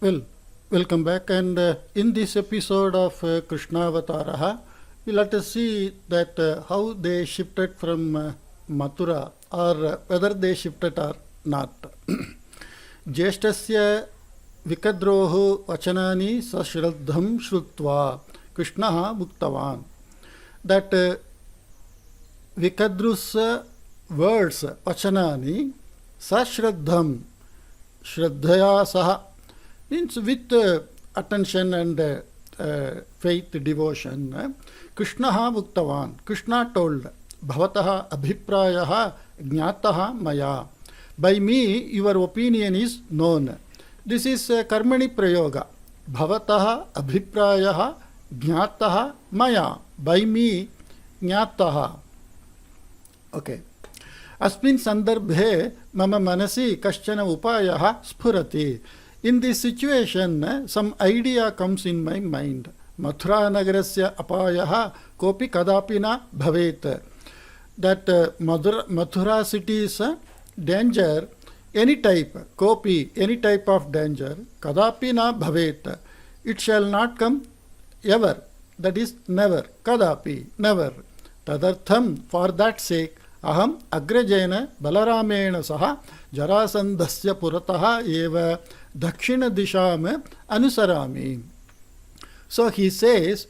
Well, welcome back, and in this episode of Krishnavatara, let us see that how they shifted from Mathura, or whether they shifted or not. Jeshtasya vikadroho vachanani sashraddham shrutva Krishnaha muktavan. That Vikadru's words, vachanani, sashraddham, shraddhaya saha, means with attention and faith, devotion. Krishnaha muktavan. Krishna told, bhavataha abhiprayaha jnataha maya. By me, your opinion is known. This is karmani prayoga. Bhavataha abhiprayaha jnataha maya. By me, jnataha. Okay. Asmin sandarbhe mama manasi kaschana upayaha spurati. In this situation, some idea comes in my mind. Mathura nagarasya apayaha kopi kadapina bhavet. That Mathura city's danger, any type, kopi, any type of danger, kadapina bhavet. It shall not come ever. That is never. Kadapi, never. Tadartham, for that sake, aham agrajena balaramena saha jarasandhasya purataha eva dakshina disham anusarami. So he says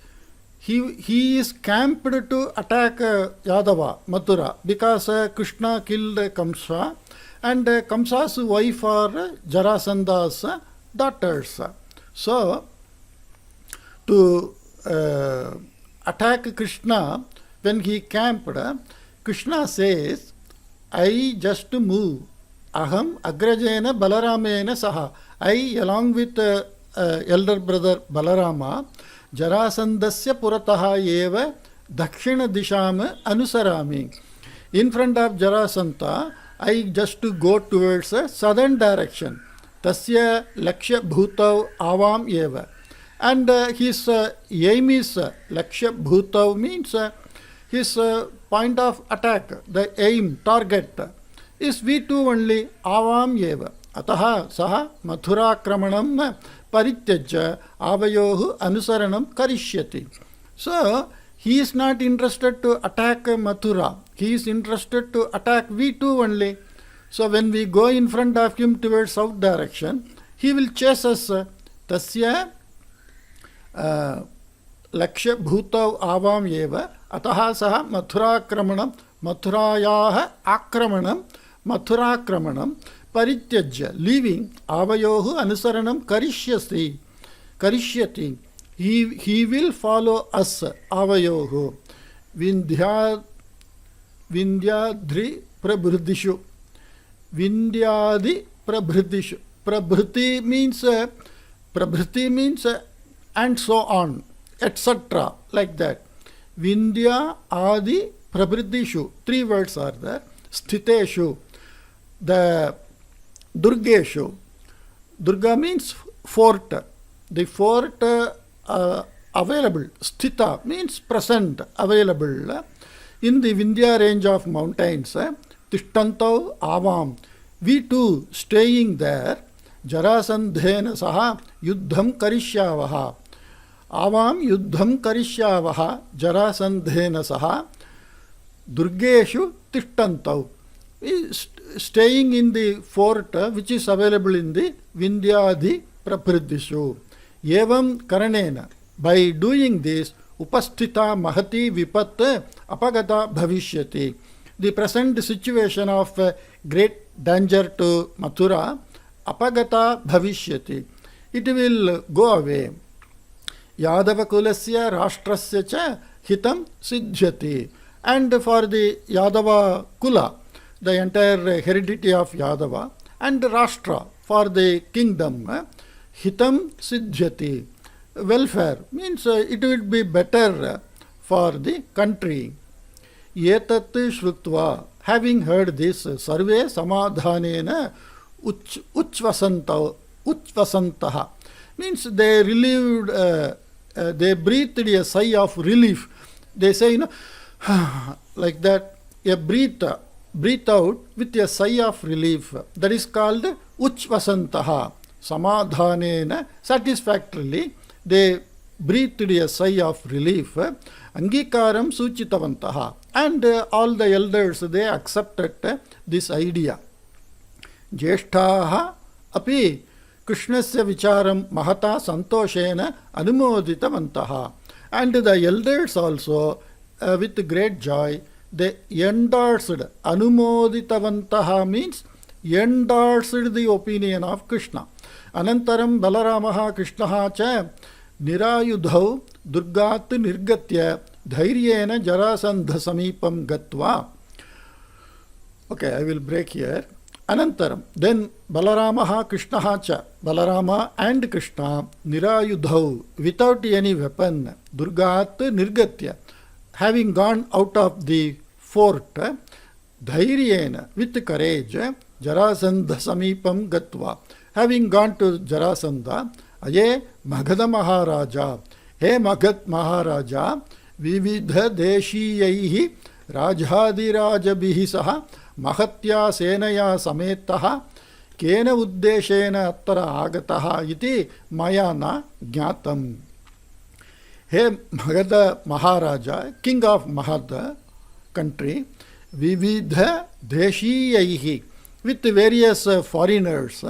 he is camped to attack Yadava, Mathura, because Krishna killed Kamsa, and Kamsa's wife are Jarasandha's daughters. So to attack Krishna, when he camped, Krishna says, I just move. Aham agrajena balaramena saha. I, along with elder brother Balarama, Jarasandhasya purataha eva dakshina disham anusarami. In front of Jarasandha, I just go towards a southern direction. Tasya lakshya bhutav avam eva. And his aim is lakshya bhutav means his point of attack, the aim, target is V2 only, avam eva. Ataha saha mathurakramanam parityajya avayohu anusaranam karishyati. So he is not interested to attack Mathura. He is interested to attack V2 only. So when we go in front of him towards south direction, he will chase us. Tasya lakshya bhutav avam eva. Ataha saha mathurakramanam, mathurayaha akramanam, mathurakramanam parityajya, leaving, avayohu anusaranam karishyati. He will follow us, avayohu. Vindyadri prabhridishu. Vindyadi prabhridishu. Prabhriti means and so on, etc. like that. Vindya adi prabhridishu. 3 words are there. Sthiteshu. The Durgeshu. Durga means fort. The fort available. Sthita means present, available. In the Vindhya range of mountains. Tishtantav avam. We too staying there. Jarasandhena saha yuddham karishyavaha. Avam yuddham karishyavaha. Jarasandhena saha Durgeshu tishtantav. Staying in the fort which is available in the Vindyadi Prabhridishu. Evam Karanena. By doing this, Upasthita Mahati Vipat Apagata Bhavishyati. The present situation of great danger to Mathura, Apagata Bhavishyati. It will go away. Yadava Kulasya Rashtrasya cha Hitam Siddhyati. And for the Yadava Kula, the entire heredity of Yadava, and Rashtra for the kingdom, hitam siddhyati, welfare means it will be better for the country. Yetat shrutva, having heard this, sarve samadhanena uchvasantaha, means they relieved, they breathed a sigh of relief. They say, like that, a breathe out with a sigh of relief. That is called uchvasantaha. samadhanena, satisfactorily, they breathed a sigh of relief. Angikaram suchitavantaha. And all the elders, they accepted this idea. Jeshtaha api Krishnasya vicharam mahata santoshena anumoditavantaha. And the elders also, with great joy, they endorsed. Anumoditavantaha means endorsed the opinion of Krishna. Anantaram Balaramaha Krishnaha cha nirayudhau durgat nirgatya dhairyena jarasandha samipam gatva. Okay, I will break here. Anantaram, then Balaramaha Krishnaha cha, Balarama and Krishna, nirayudhau, without any weapon, durgat nirgatya, having gone out of the fort, dhairyena, with courage, Jarasandha samipam gatva, having gone to Jarasandha, aye Magadha Maharaja, he Magad Maharaja, vividha deshiyahi rajhadirajabihi saha mahatya senaya sametaha kena uddeshena attara agataha iti maya na jnatam. Hey Magadha Maharaja, king of Magadha country, vividha deshiyahi, with various foreigners,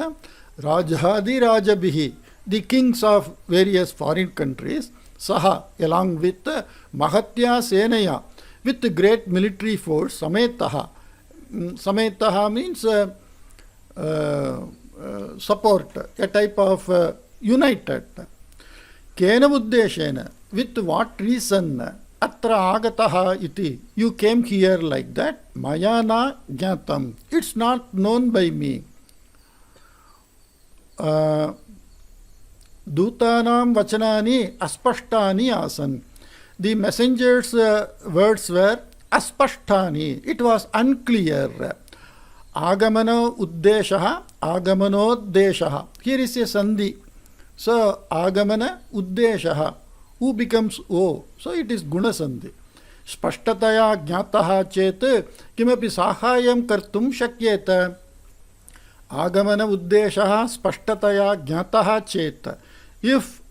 Rajhadi Rajabihi, the kings of various foreign countries, Saha, along with Mahatya Senaya, with great military force, Sametaha. Sametaha means support, a type of united. Kena Uddeshena, with what reason? Atra agataha iti, you came here like that. Mayana jnatam, it's not known by me. Dutanam vachanani aspashtani asan. The messenger's words were aspashtani, it was unclear. Agamano uddeshaha, agamanoddeshaha. Here is a sandhi. So, agamana uddeshaha. Who becomes O? So it is guna sandhi. Spashtataya jnataha chet kimapi sahayam kartum shakyeta. Agamana uddeshaha spashtataya jnataha chet. If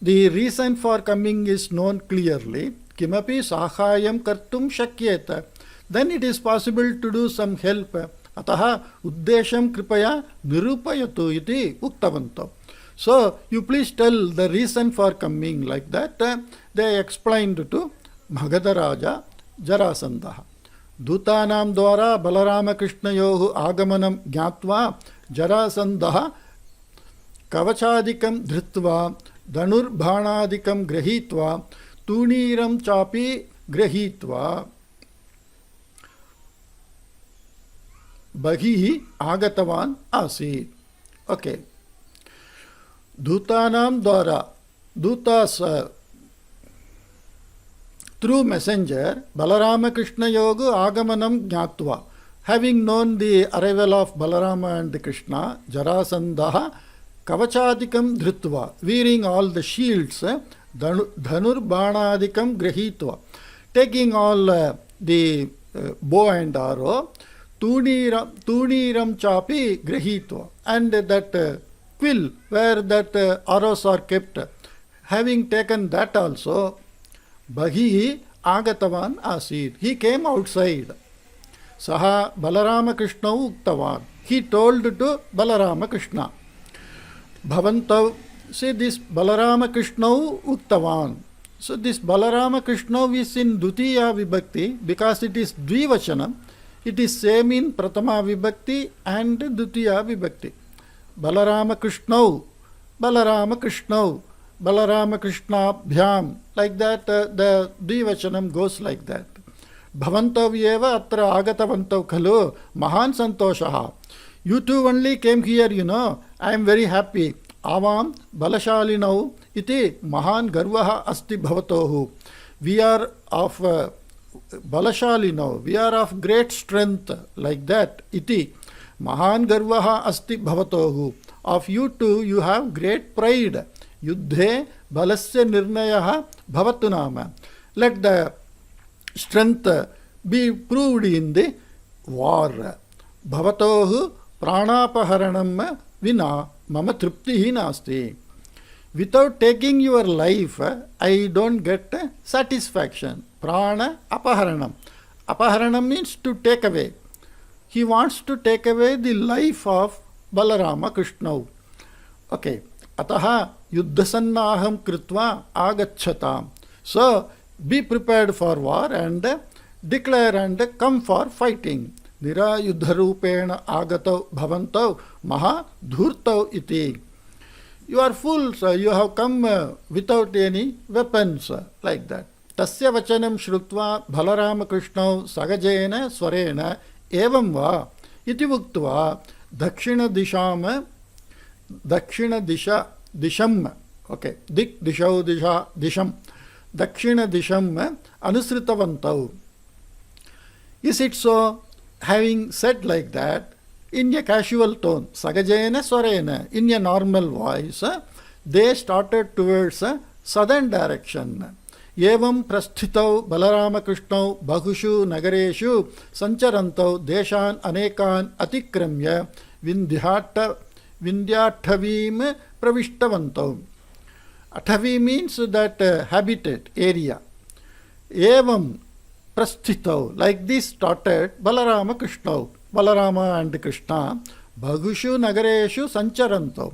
the reason for coming is known clearly, kimapi sahayam kartum shakyeta, then it is possible to do some help. Ataha uddesham kripaya nirupayatu iti uktavantam. So, you please tell the reason for coming, like that. They explained to Magadha Raja Jarasandha. Dutanam dwara Balarama Krishnayohu agamanam jnatva Jarasandha kavachadikam dhritva dhanurbhanadikam grahitva tuniram chapi grahitva bahihi agatavan asit. Okay. Dutanam dwara, Dutas through messenger, Balarama Krishna Yoga Agamanam Jnatva, having known the arrival of Balarama and Krishna, Jarasandha Kavachadikam Dhritva, wearing all the shields, Dhanurbhanadikam Grahitva, taking all the bow and arrow, Tuniram Chapi Grahitva, and that quill where that arrows are kept, having taken that also, Bahi Agatavan Asid, he came outside. Saha Balarama Krishna Uktavan, he told to Balarama Krishna. Bhavantav, say this Balarama Krishna Uktavan. So this Balarama Krishna is in Dutiya Vibhakti because it is Dvivachanam. It is same in Pratama Vibhakti and Dutiya Vibhakti. Balarama Krishna, Balarama Krishna, Balarama Krishna Bhyam, like that the Dvivachanam goes like that. Bhavantavyeva atra agatavantav khalu mahan santoshaha. You two only came here, you know. I am very happy. Avam balashalinau iti mahan garvaha asti bhavatohu. We are of balashalinau. We are of great strength, like that. Iti mahan garvaha asti bhavatohu. Of you two, you have great pride. Yuddhe balasya nirnayaha bhavatu nama. Let the strength be proved in the war. Bhavatohu pranapaharanam vina mama triptihi nasti. Without taking your life, I don't get satisfaction. Prana apaharanam. Apaharanam means to take away. He wants to take away the life of Balarama Krishna. Okay. Ataha yuddhasannaham kritva agacchatam. So, be prepared for war and declare and come for fighting. Nira yuddharupena agato bhavantau maha dhurtau iti. You are fools, you have come without any weapons, like that. Tasya vachanam shrutva Balarama Krishnau sagajena swarena evam va iti vuktva dakshina disha disham, okay, dik dishau disha disham, dakshina disham anusritavantau. Is it so? Having said like that, in a casual tone, sagajena swarena, in a normal voice, they started towards southern direction. Evam prasthitau Balarama Krishnau bahushu nagareshu sancharantau deshan anekan atikramya vindhyathavim pravishtavantam. Athavi means that habitat area. Evam prasthitau, like this started Balarama Krishnau. Balarama and Krishna bahushu nagareshu sancharantau,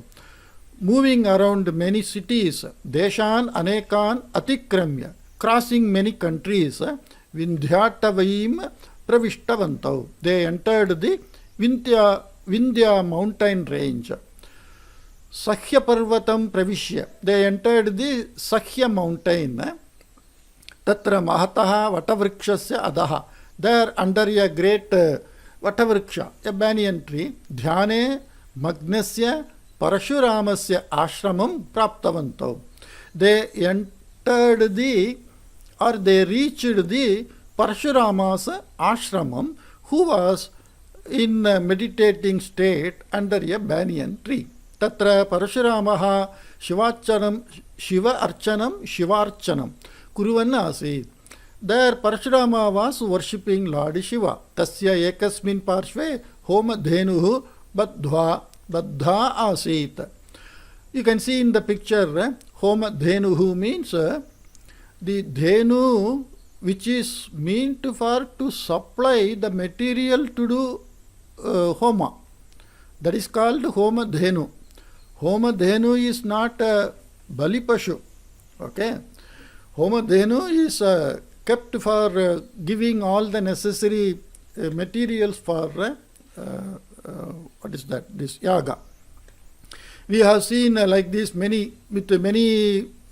moving around many cities, deshan anekan atikramya, crossing many countries, vindhyatavim pravishtavantav. They entered the Vindhya mountain range. Sakhya parvatam pravishya. They entered the Sakhya mountain. Tatra mahataha vatavrikshasya adaha. There under a great vatavriksha, a banyan tree, dhyane magnasya Parashuramasya ashramam praptavantav. They entered they reached the Parashurama's ashramam, who was in a meditating state under a banyan tree. Tatra Parashuramaha shivarchanam kuruvanna asit. There Parashurama was worshipping Lord Shiva. Tasya ekasmin parshve homa dhenuhu badha asit. You can see in the picture, homa dhenuhu means the dhenu which is meant to supply the material to do homa. That is called homa dhenu. Homa dhenu is not a balipashu. Okay. Homa dhenu is kept for giving all the necessary materials for what is that? This yaga. We have seen like this many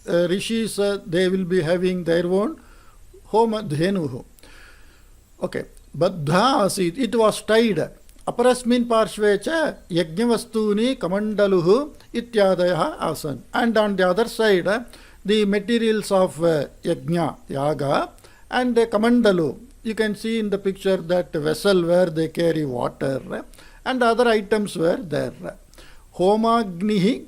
rishis, they will be having their own homa dhenuhu. Okay. Baddha asit. It was tied. Aparasmin parshvecha yajnavastuni kamandaluhu ityadayaha asan. And on the other side, the materials of yajna, yaga, and kamandalu. You can see in the picture that vessel where they carry water and other items were there. Homagnihi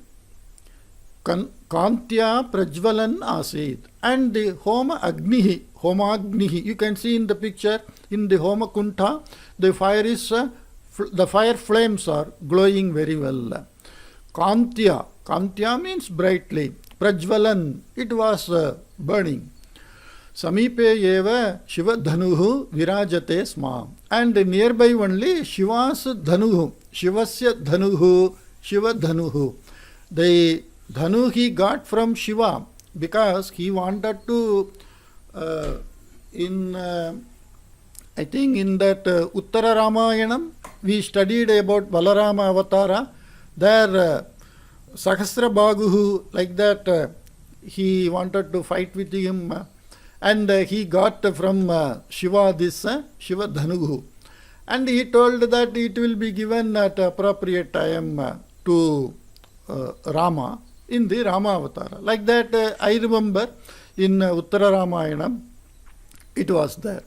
kantya prajvalan asid. And the homagnihi, you can see in the picture, in the homa kuntha, the fire flames are glowing very well. Kantya means brightly. Prajvalan, it was burning. Samipe eva Shiva dhanuhu virajate sma. And nearby only Shiva's dhanuhu, Shivasya dhanuhu, Shiva dhanuhu. The dhanu he got from Shiva because he wanted to, I think in that Uttara Ramayanam, we studied about Balarama Avatara. There Sahasra Baguhu, like that, he wanted to fight with him, and he got from Shiva this Shiva Dhanuhu. And he told that it will be given at appropriate time to Rama in the Rama Avatara. Like that, I remember in Uttara Ramayanam, it was there.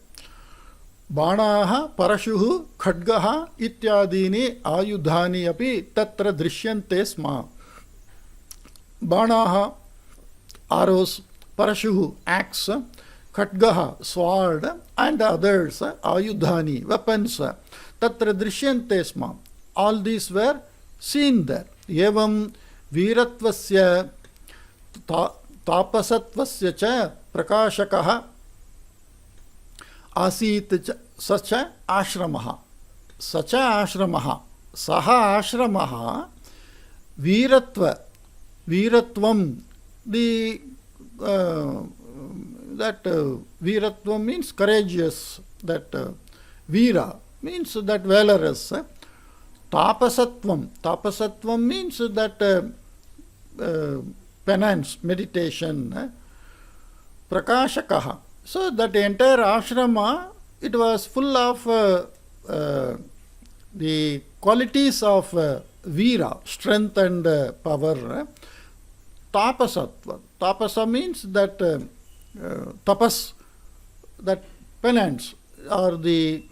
Banaha parashuhu khadgaha ityadini ayudhani api tatra drishyante sma. Banaha, arrows, parashuhu, axe, khadgaha, sword, and others, ayudhani, weapons, tatra drishyante sma. All these were seen there. एवं वीरत्वस्य तापसत्वस्य च प्रकाशकः आसीत् च स च आश्रमः सः आश्रमः वीरत्वं that veeratvam means courageous, that veera means that valorous. Tapasatvam means that penance, meditation. Prakashakaha. So that entire ashrama, it was full of the qualities of veera, strength and power. Tapasatva. Tapasa means that tapas, that penance or the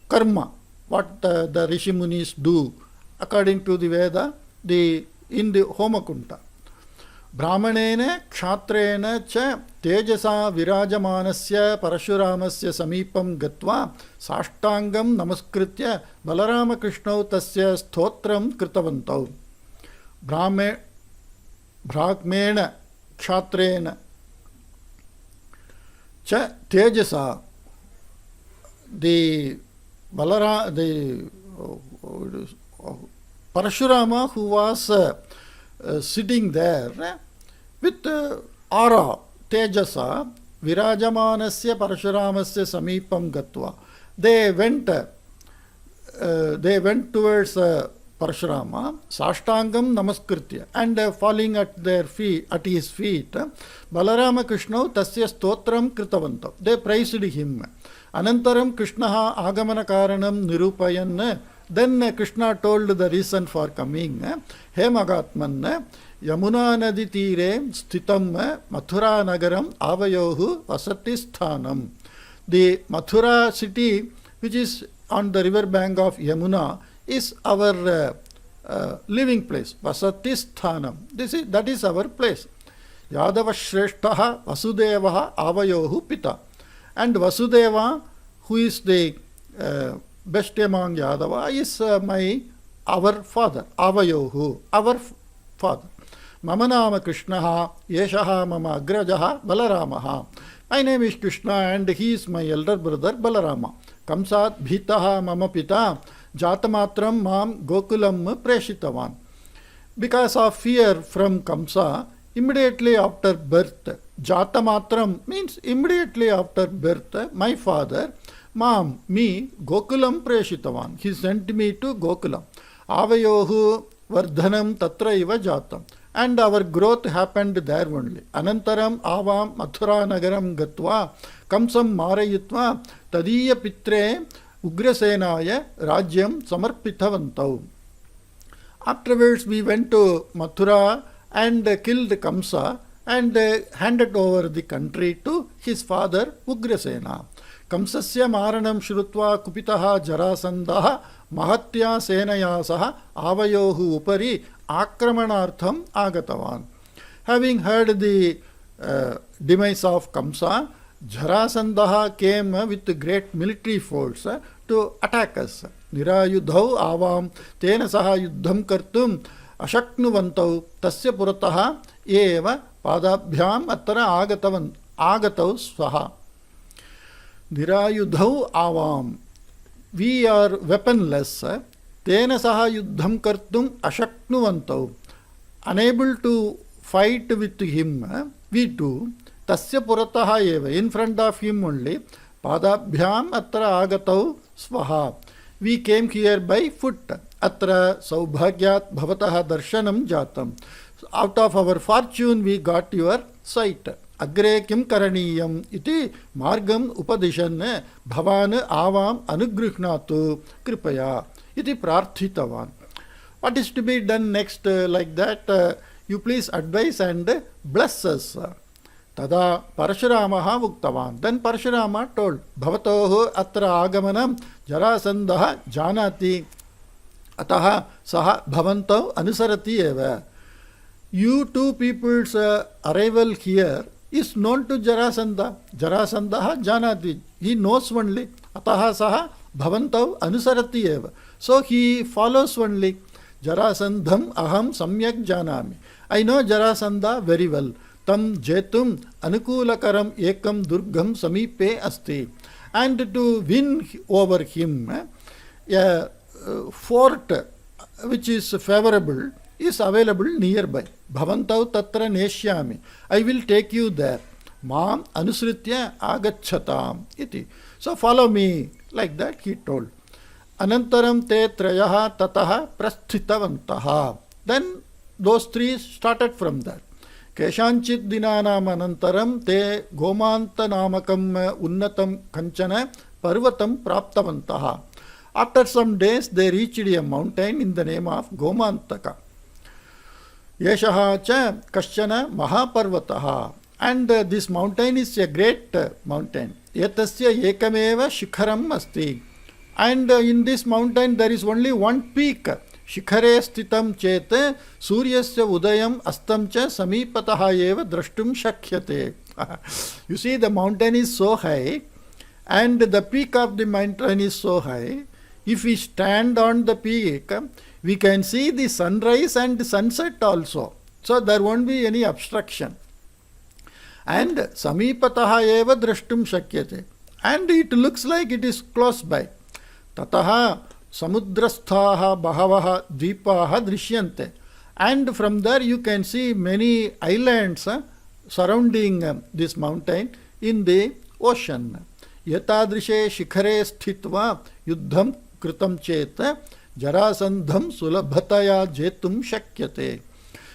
karma, what the Rishi Munis do according to the Veda, in the Homakunta. Brahmanena kshatrena cha tejasa virajamanasya parashuramasya samipam gatva sashtangam namaskritya balarama krishnau tasya stotram kritavantau. Brahmena kshatrena cha tejasa, the Parashurama, who was sitting there with aura, tejasa, virajamanasya parashuramasya samipam gatva. They went towards Parashurama, sashtangam namaskritya, and falling at his feet, Balarama Krishnau tasya stotram kritavantam. They praised him. Anantaram Krishnaha agamana karanam nirupayan. Then Krishna told the reason for coming. He Magatman, Yamuna nadi tire sthitam Mathura nagaram avayohu vasati sthanam. The Mathura city, which is on the river bank of Yamuna, is our living place. Vasati sthanam. That is our place. Yadava Shreshtaha Vasudevaha avayohu pita. And Vasudeva, who is the best among Yadava, is our father, Avayohu, our father. Mama nama Krishnaha, Yeshaha mama agrajaha, Balaramaha. My name is Krishna and he is my elder brother Balarama. Kamsat bhitaha mama pita, jatamatram mam gokulam preshitavan. Because of fear from Kamsa, immediately after birth, Jatamatram means immediately after birth, my father, me, Gokulam Preshitavan. He sent me to Gokulam. Avayohu Vardhanam Tatra Iva Jatam. And our growth happened there only. Anantaram Avam Mathura Nagaram Gatva Kamsam Marayitva Tadiya Pitre Ugrasenaya Rajyam Samarpitavantau. Afterwards we went to Mathura and killed Kamsa and handed over the country to his father Ugrasena. Kamsasya maranam shrutva kupitaha Jarasandha mahatya senaya saha avayohu upari akramanartham agatavan. Having heard the demise of Kamsa, Jarasandha came with great military force to attack us. Nirayudhau avam tena saha yuddham kartum ashaknuvantau tasya purataha eva padabhyam attara agatau swaha. Nirayudhau avam. We are weaponless. Tena saha yuddham kartum ashaknuvantau. Unable to fight with him, we too. Tasya purataha eva. In front of him only. Padabhyam attara agatau swaha. We came here by foot. Atra saubhagyat bhavataha darshanam jatam. Out of our fortune we got your sight. Agre kim karaniyam iti margam upadishan bhavan avam anugrihnatu kripaya iti prarthitavan. What is to be done next like that? You please advise and bless us. Tada Parashuramaha uktavan. Then Parashurama told, Bhavatohu atra agamanam Jarasandha janati ataha saha bhavantav anusarati eva. You two people's arrival here is known to Jarasandha. Jarasandha janati. He knows only. Ataha saha bhavantav anusarati eva. So he follows only. Jarasandham aham samyak janami. I know Jarasandha very well. Tam jetum anukulakaram ekam durgam samipe asti. And to win over him, a fort which is favorable is available nearby. Bhavantau tatra neshyami. I will take you there. Mam anusritya agachatam iti. So follow me. Like that he told. Anantaram te trayaha tataha prasthitavantaha. Then those three started from that. Keshanchit dinanam anantaram te gomanta namakam unnatam kanchana parvatam praptavantaha. After some days they reached a mountain in the name of Gomantaka. Yeshaha cha kaschana mahaparvataha. And this mountain is a great mountain. Etasya ekameva shikharam asti. And in this mountain there is only one peak. Shikhare sthitam chete suryasya udayam astam cha samipataha eva drashtum shakyate. You see, the mountain is so high and the peak of the mountain is so high. If we stand on the peak, we can see the sunrise and sunset also. So there won't be any obstruction. And samipataha eva drashtum shakyate. And it looks like it is close by. Tataha samudrasthaha bahavaha dvipaha drishyante. And from there you can see many islands surrounding this mountain in the ocean. Yatadrishe shikhare sthitva yuddham kritam cheta jarasandham sulabhataya jetum shakyate.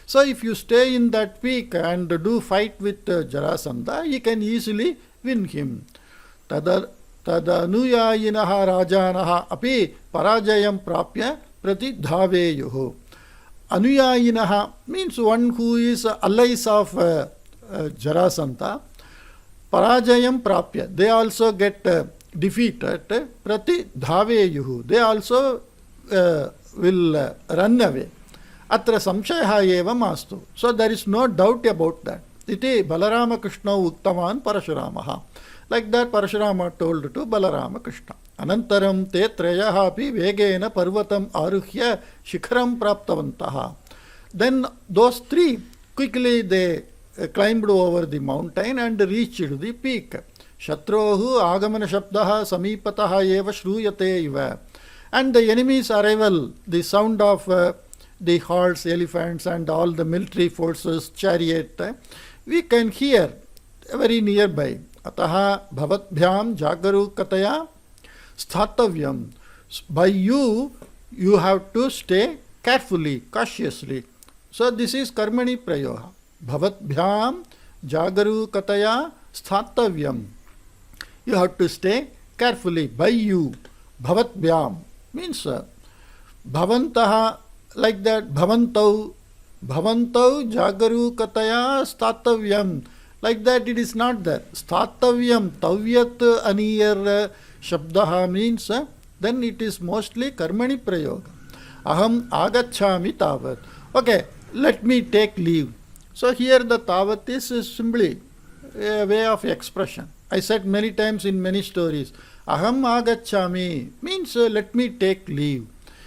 So if you stay in that peak and do fight with Jarasandha, you can easily win him. Tadanuyayinaha rajanaha api parajayam prapya pratidhaveyuhu. Anuyayinaha means one who is allies of Jarasandha. Parajayam prapya. They also get defeated. Pratidhaveyuhu. They also will run away. Atra samshayah eva mastu. So there is no doubt about that. Iti Balarama Krishna uktavan Parashuramaha. Like that Parashurama told to Balarama Krishna. Anantaram te trayaha api vegena parvatam aruhya shikharam praptavantaha. Then those three quickly they climbed over the mountain and reached the peak. Shatrohu agamana shabdaha samipataha eva shruyate iva. And the enemy's arrival, the sound of the horse, elephants and all the military forces, chariot, we can hear very nearby. Ataha bhavatbhyam jagaru kataya sthatavyam. By you have to stay carefully, cautiously. So this is karmani prayoha. Bhavatbhyam jagaru kataya sthatavyam. You have to stay carefully. By you. Bhavatbhyam means bhavantaha. Like that, bhavantau jagaru kataya statavyam. Like that it is not there. Statavyam, tavyat aniyar shabdaha means, then it is mostly karmani prayoga. Aham agachami tavat. Okay, let me take leave. So here the tavat is simply a way of expression. I said many times in many stories, aham agachami means let me take leave.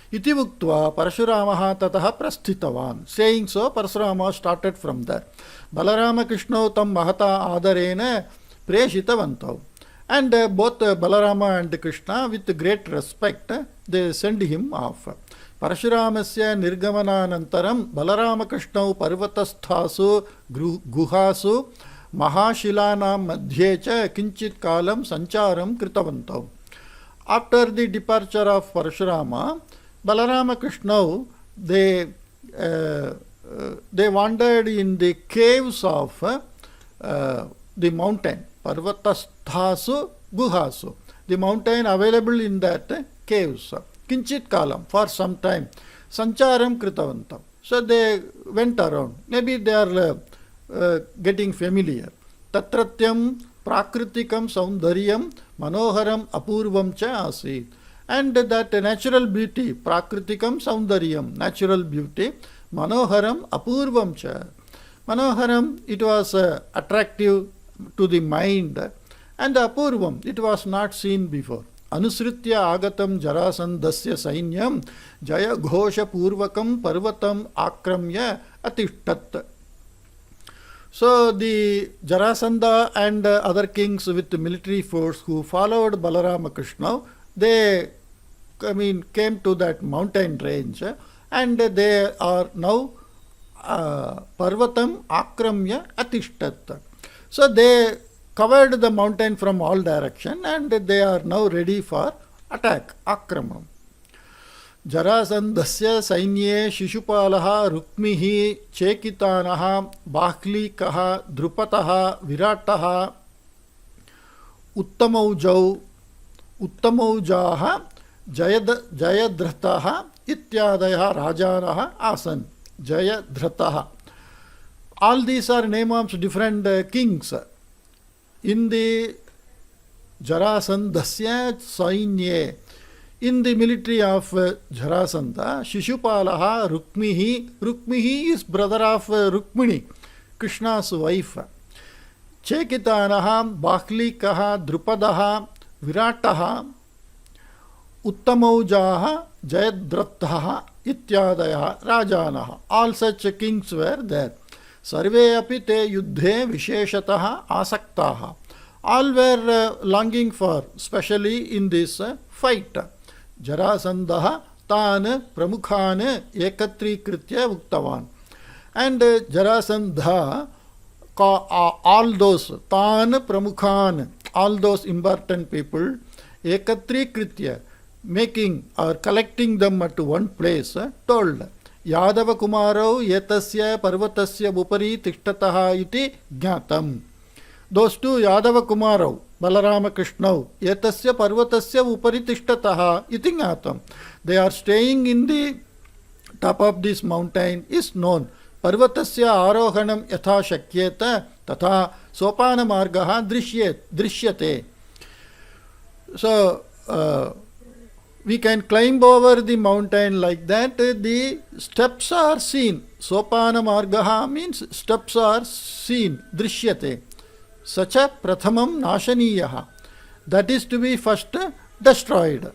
Iti uktva Parashuramaha tataha prasthitavan. Saying so, Parashurama started from there. Balarama Krishna tam mahata adarena preshitavantav. And both Balarama and Krishna, with great respect, they send him off. Parashuramasya nirgamananantaram Balarama Krishna parvatasthasu guhasu mahashilanam madhye cha kinchit kalam sancharam kritavantav. After the departure of Parashurama, Balarama Krishna, they wandered in the caves of the mountain. Parvatasthasu guhasu. The mountain available in that caves. Kinchit kalam, for some time. Sancharam kritavantam. So they went around. Maybe they are getting familiar. Tatratyam prakritikam saundaryam manoharam apurvam cha asit. And that natural beauty, prakritikam saundaryam, natural beauty, manoharam apurvam cha. Manoharam, it was attractive to the mind, and apurvam, it was not seen before. अनुसृत्य आगतं जरासन्धस्य सैन्यं जयघोषपूर्वकं पर्वतम् आक्रम्य अतिष्ठत्. So the Jarasandha and other kings with the military force who followed Balarama Krishna, they came to that mountain range, and they are now Parvatam Akramya Atishtat. So they covered the mountain from all direction, and they are now ready for attack, Akramam. Jarasandhasya सैन्ये शिशुपालः रुक्मिः चेकितानः बाह्लीकः द्रुपदः विराटः उत्तमौजाः जयद्रथः इत्यादयः राजानः आसन्. Jayadratha. All these are names of different kings. In the Jarasandhasya Sainye, in the military of Jarasandha, Shishupalaha Rukmihi. Rukmihi is brother of Rukmini, Krishna's wife. Chekitanaha Bahlikaha Drupadaha Virataha Uttamaujaha Jayadrathaha Ityadaya Rajanaha. All such kings were there. Sarve api te yuddhe visheshataha asaktaha. All were longing for, especially in this fight. Jarasandha tan pramukhan ekatrikritya uktavan. And Jarasandha, all those tan pramukhan, all those important people, ekatrikritya, making or collecting them at one place, told Yadava Kumarau Yetasya Parvatasya Upari Tishtataha iti Jnatam. Those two Yadava Kumarau, Balarama Krishnau, Yetasya Parvatasya Upari Tishtataha iti Jnatam. They are staying in the top of this mountain is known. Parvatasya Arohanam Yatha Shakyeta Tatha Sopana Margaha Drishyate. So, we can climb over the mountain like that. The steps are seen. Sopana margaha means steps are seen. Drishyate. Sacha prathamam nashaniyaha. That is to be first destroyed.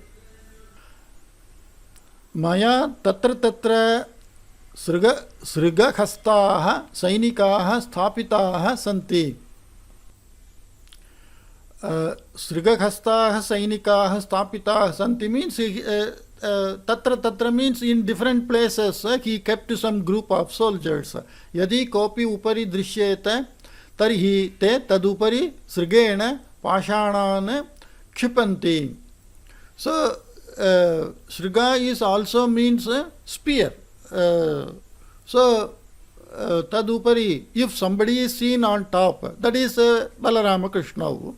Maya tatra tatra srigakhastah sainikah sthapitah santi. Srigakhastah sainikah stapitah santi means tatra tatra means in different places he kept some group of soldiers. Yadi kopi upari drishyete tarhi te tadupari srigena pashanan kshipanti. So sriga is also means spear. So tadupari, if somebody is seen on top, that is Balarama Krishna.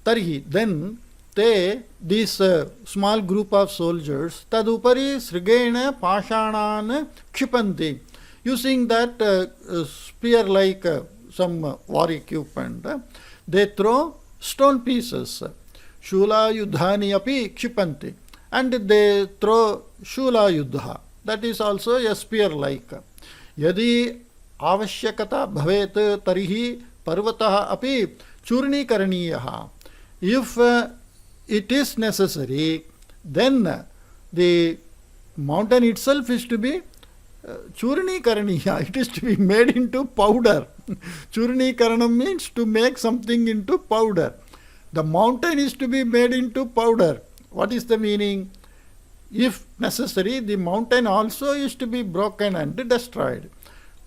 Tarhi, then they, this small group of soldiers, tadupari srigena pashanan kshipanti, using that spear like some war equipment, they throw stone pieces. Shula yudhani api kshipanti, and they throw shula yudha. That is also a spear like. Yadi avashyakata bhavet tarihi parvataha api churni karaniyaha. If it is necessary, then the mountain itself is to be churni karaniya. It is to be made into powder. Churni karanam means to make something into powder. The mountain is to be made into powder. What is the meaning? If necessary, the mountain also is to be broken and destroyed.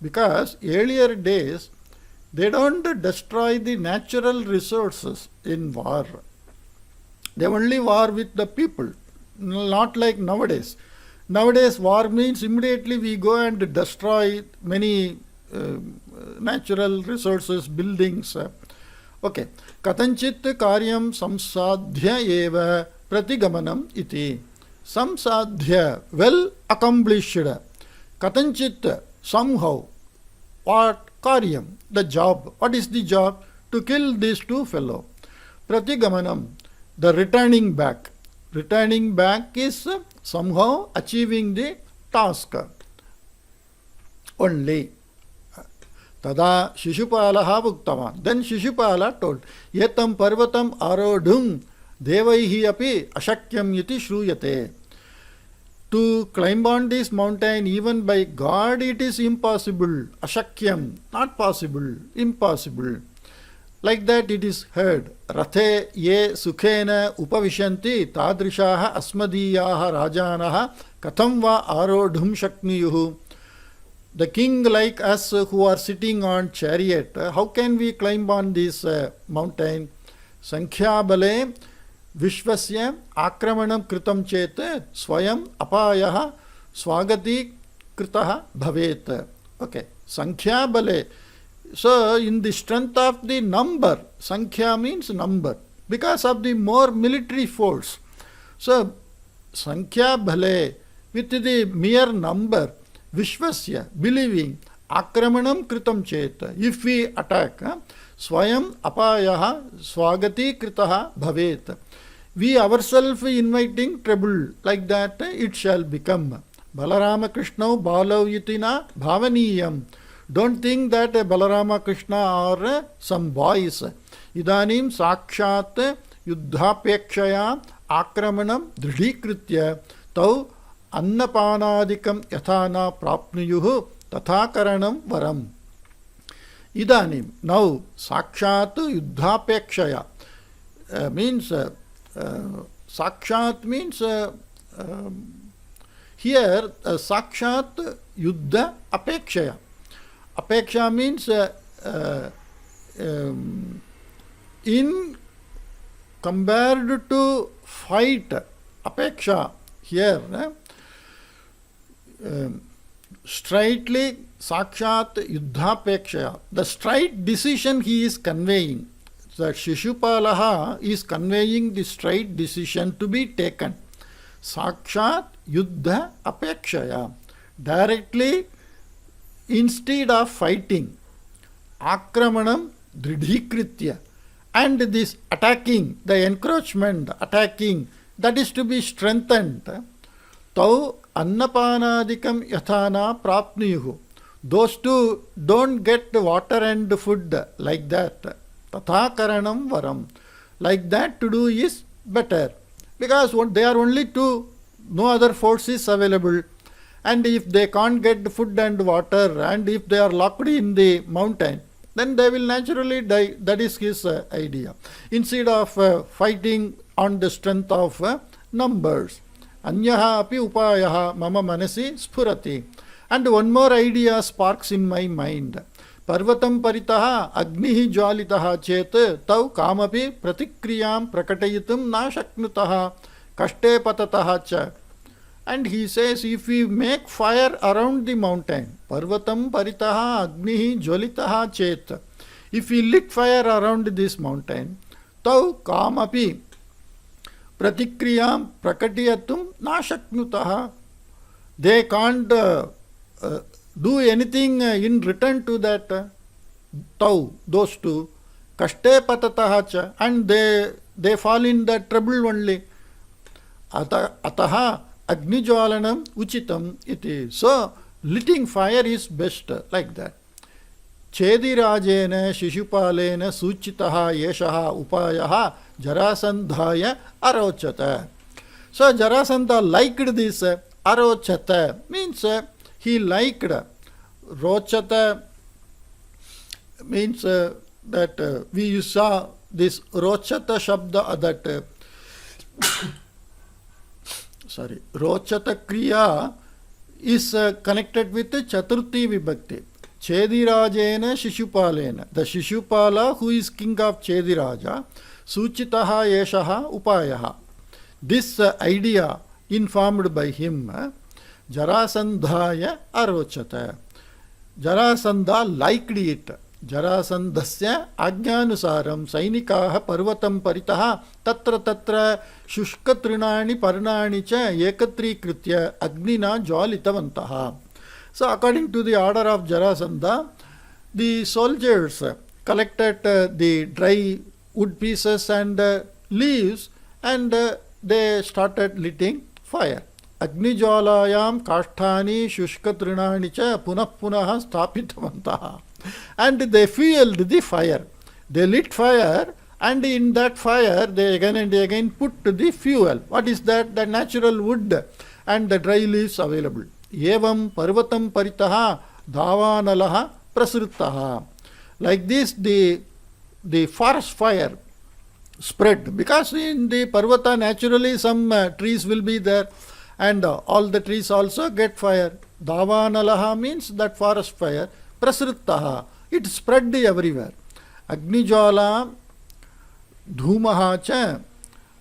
Because earlier days, they don't destroy the natural resources in war. They only war with the people, not like nowadays. Nowadays, war means immediately we go and destroy many natural resources, buildings. Okay. Katanchit karyam samsadhya eva pratigamanam iti. Samsadhya, well accomplished. Katanchit, somehow. What? Karyam, the job. What is the job? To kill these two fellows. Pratigamanam, the returning back. Returning back is somehow achieving the task. Only. Tada Shishupalaha Bhuktavan. Then Shishupala told, Yetam Parvatam Arodhum devaihi api ashakyam iti shruyate. To climb on this mountain even by God it is impossible. Ashakyam, not possible, impossible. Like that it is heard. Rathe ye sukhena upavishanti tadrishaha asmadiyaha rajanaha katham va arodhum shakniyuhu. The king like us who are sitting on chariot, how can we climb on this mountain? Sankhya bale Vishwasya akramanam kritam chet swayam apayah swagati kritaha bhavet. Okay, Sankhya bale. So, in the strength of the number, Sankhya means number, because of the more military force. So, Sankhya bale, with the mere number, Vishwasya, believing, akramanam kritam chet, if we attack, swayam apayah swagati kritaha bhavet. We ourselves inviting trouble, like that it shall become. Balarama Krishna balav yitina bhavaniyam. Don't think that Balarama Krishna are some boys. Idanim sakshat yuddhapekshaya akramanam dridhikritya tau annapanadikam yathana prapnuyuhu tathakaranam varam. Idanim, now sakshat yuddhapekshaya means sakshat means here sakshat yuddha apekshaya. Apeksha means in compared to fight, apeksha here straightly sakshat yuddhapekshaya. The straight decision he is conveying. The Shishupalaha is conveying the straight decision to be taken. Sakshat yuddha apekshaya. Directly, instead of fighting, akramanam dridhikritya, and this attacking, the encroachment, attacking, that is to be strengthened. Tau annapanadikam yathana prapniyuhu. Those two don't get water and food like that. Tathakaranam varam. Like that to do is better. Because they are only two, no other force is available. And if they can't get food and water, and if they are locked in the mountain, then they will naturally die. That is his idea. Instead of fighting on the strength of numbers. Anyaha api upayaha mama manasi spurati. And one more idea sparks in my mind. Parvatam paritaha agnihi jwalitaha chet tau kamapi pratikriyam prakatayitum na shaknutaha kashte patataha cha. And he says, if we make fire around the mountain, parvatam paritaha agnihi jwalitaha chet, if we lit fire around this mountain, tau kamapi pratikriyam prakatiyatum na shaknutaha, they can't do anything in return to that tau, those two, kashte patataha cha, and they fall in the trouble only. Ataha Agnijwalanam uchitam iti. So, lighting fire is best, like that. Chedirajena shishupalena suchitaha yeshaha upayaha jarasandhaya arochata. So, Jarasandha liked this arochata, means he liked. Rochata means that we saw this rochata shabda that Rochata Kriya is connected with Chaturthi Vibhakti. Chedirajena Shishupalena. The Shishupala who is king of Chediraja, Suchitaha Yeshaha Upayaha. This idea informed by him, Jarasandhaya Arochata. Jarasandha liked it. Jarasandhasya ajnanusaram sainikaha parvatam paritaha tatra tatra shushkatrinani parnani cha ekatrikritya agnina jwalitavantaha. So according to the order of Jarasandha, the soldiers collected the dry wood pieces and leaves, and they started lighting fire. Agnijwalayam kasthani shushkatrinani cha punah stapitavantaha. And they fueled the fire. They lit fire And in that fire, they again and again put the fuel. What is that? The natural wood and the dry leaves available. Evam parvatam paritaha dhavanalaha prasruttaha. Like this, the forest fire spread, because in the parvata naturally some trees will be there, and all the trees also get fire. Dhavanalaha means that forest fire. Prasruttaha, it spread everywhere. Agnijala धूमः च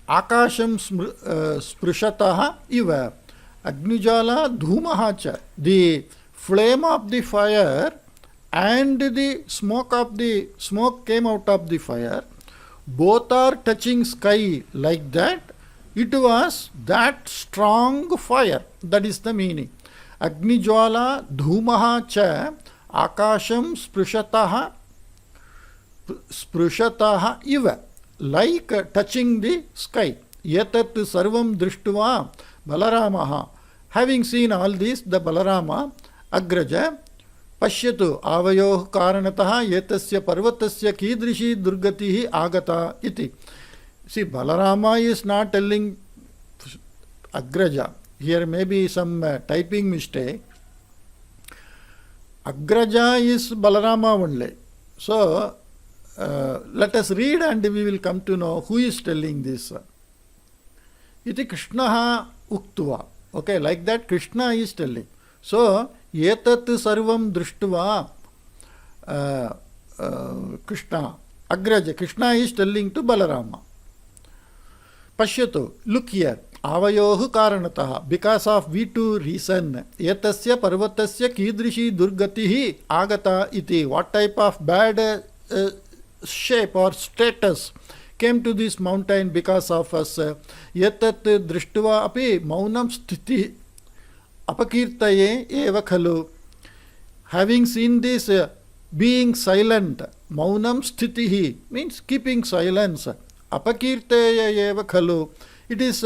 आकाशं स्पृशतः इव. Agnijala dhumah cha, the flame of the fire and the smoke came out of the fire, both are touching sky like that. It was that strong fire. That is the meaning. Agnijala dhumah cha akasham sprushataha iva, like touching the sky. Yatat sarvam drishtva Balaramaha. Having seen all this, the Balarama agraja pashyatu avayoh karanataha yetasya parvatasya kidrishi durgatihi agata iti. See, Balarama is not telling agraja. Here may be some typing mistake. Agraja is Balarama only. So, let us read and we will come to know who is telling this. Iti Krishnaha uktva. Okay, like that Krishna is telling. So, etat sarvam drishtva Krishna. Agraja. Krishna is telling to Balarama. Pashyatu. Look here. Avayohu karanataha. Because of V2 reason. Etasya parvatasya kidrishi durgatihi agata iti. What type of bad shape or status came to this mountain because of us. Yatat drishtva api maunam sthiti apakirtaye eva khalu. Having seen this, being silent, maunam sthitihi means keeping silence. Apakirtaye eva khalu. It is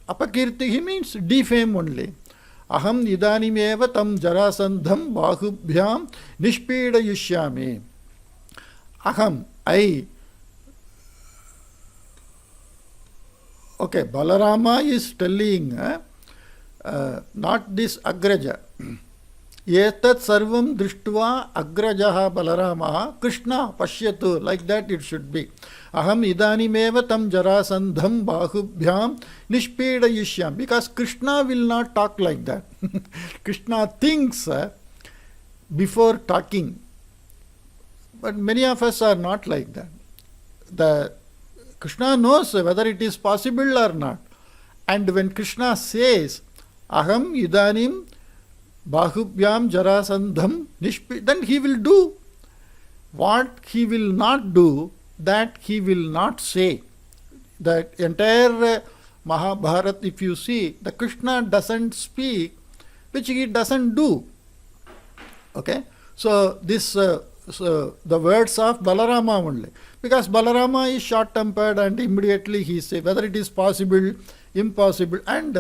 apakirtihi means defame only. Aham idanimeva tam jarasandham bahubhyam nishpedayishyami. Aham, I. Okay, Balarama is telling, not this agraja. Etat sarvam drishtva agrajaha Balaramaha Krishna pashyatu. Like that it should be. Aham idanimeva tam jarasandham bahubhyam nishpedayishyam. Because Krishna will not talk like that. Krishna thinks before talking. But many of us are not like that. The Krishna knows whether it is possible or not. And when Krishna says, Aham idanim bahubhyam jarasandham nishpi, then he will do. What he will not do, that he will not say. The entire Mahabharata, if you see, the Krishna doesn't speak, which he doesn't do. Okay? So, this so the words of Balarama only. Because Balarama is short-tempered and immediately he says whether it is possible, impossible. And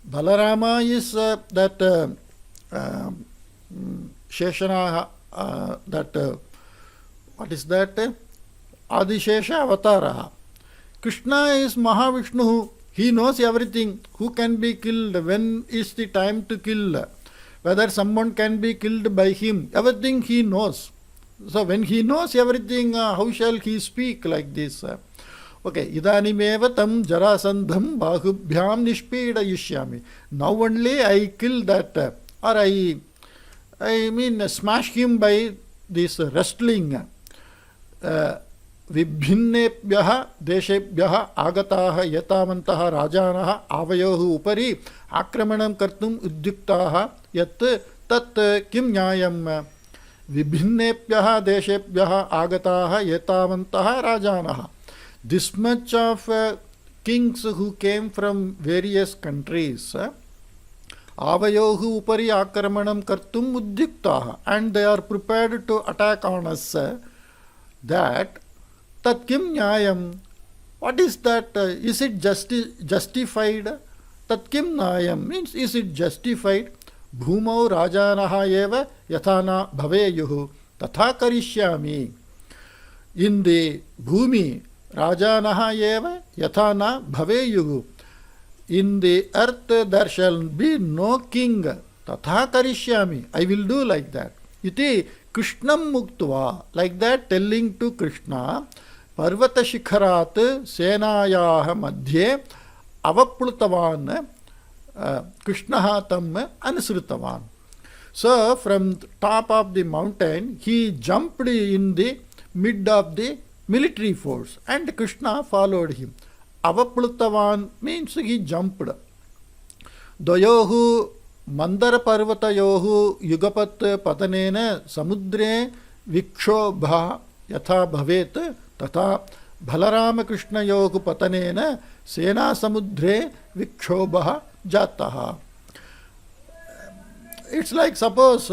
Balarama is that Sheshana, what is that? Adishesha Avataraha. Krishna is Mahavishnu. He knows everything. Who can be killed? When is the time to kill? Whether someone can be killed by him, everything he knows. So when he knows everything, how shall he speak like this? Okay, idanimeva tam jarasandham bahubhyam nishpedayishyami. Now only I kill that, or I mean smash him by this wrestling. Vibhinnebhyah deshebhyah agataha yatamantaha rajanaha avayohu upari akramanam kartum udyuktaha yat tat kim nyayam. Vibhinnebhyah deshebhyah agataha yatamantaha rajanaha. This much of kings who came from various countries, avayohu upari akramanam kartum udyuktaha, and they are prepared to attack on us. That tat kim nyayam. What is that? Is it justified? Tat kim nyayam means, is it justified? Bhumau rajanaha eva yathana bhaveyuhu tatha karishyami. in the bhumi, rajanaha eva yatha na bhaveyuhu. In the earth there shall be no king. Tatha karishyami. I will do like that. Iti Krishnam muktva. Like that, telling to Krishna, Parvata Shikharat Senayaha Madhye Avaplutavan Krishnaha tam Anusrutavan. So, from the top of the mountain, he jumped in the mid of the military force and Krishna followed him. Avaplutavan means he jumped. Dvayohu Mandara Parvatayohu Yugapat Patanena Samudre Vikshobha Yatha Bhavet Tata Balarama Krishna Yogu Patanena Sena Samudre Vikshobha Jataha. It's like suppose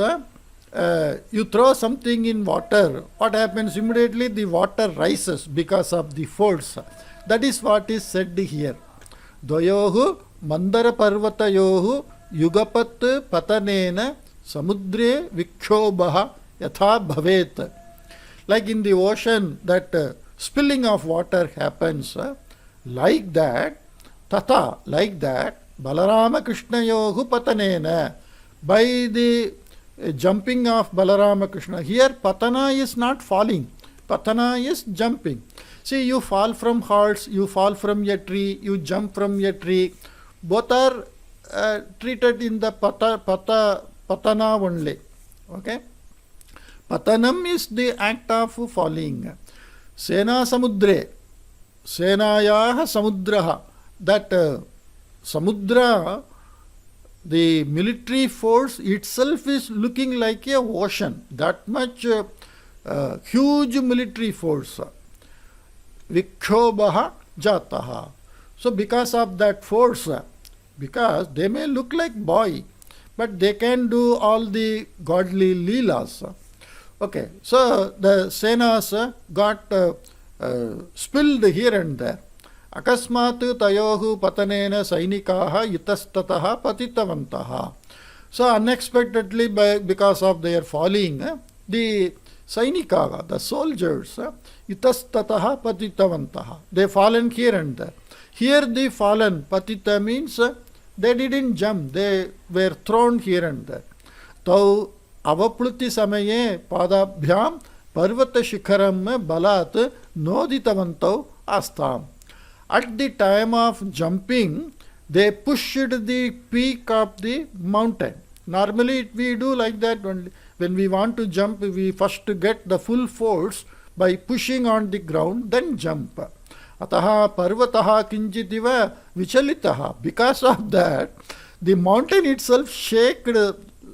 you throw something in water. What happens? Immediately the water rises because of the force. That is what is said here. Dvayohu Mandara Parvatayohu Yugapat Patanena Samudre Vikshobha Yatha Bhavet. Like in the ocean, that spilling of water happens. Like that, Tata, like that, Balarama Krishna Yohu Patanena. By the jumping of Balarama Krishna. Here, Patana is not falling. Patana is jumping. See, you fall from horse, you fall from a tree, you jump from a tree. Both are treated in the patana only. Okay? Patanam is the act of falling. Sena samudre. Senayaha samudraha. That samudra, the military force itself is looking like a ocean. That much huge military force. Vikshobha jataha. So because of that force, because they may look like boy, but they can do all the godly leelas. Okay, so the senas got spilled here and there. Akasmat tayohu patanena sainikaha itastataha patitavantaha. So unexpectedly, because of their falling, the sainikaha, the soldiers, itastataha patitavantaha, they fallen here and there. Here the fallen, patita means they didn't jump, they were thrown here and there. Tau avapluti samaye padabhyam parvata shikharam balat noditavantau astam. At the time of jumping, they pushed the peak of the mountain. Normally we do like that only. When we want to jump, we first get the full force by pushing on the ground, then jump. Ataha parvataha kinchitiva vichalitaha. Because of that, the mountain itself shaked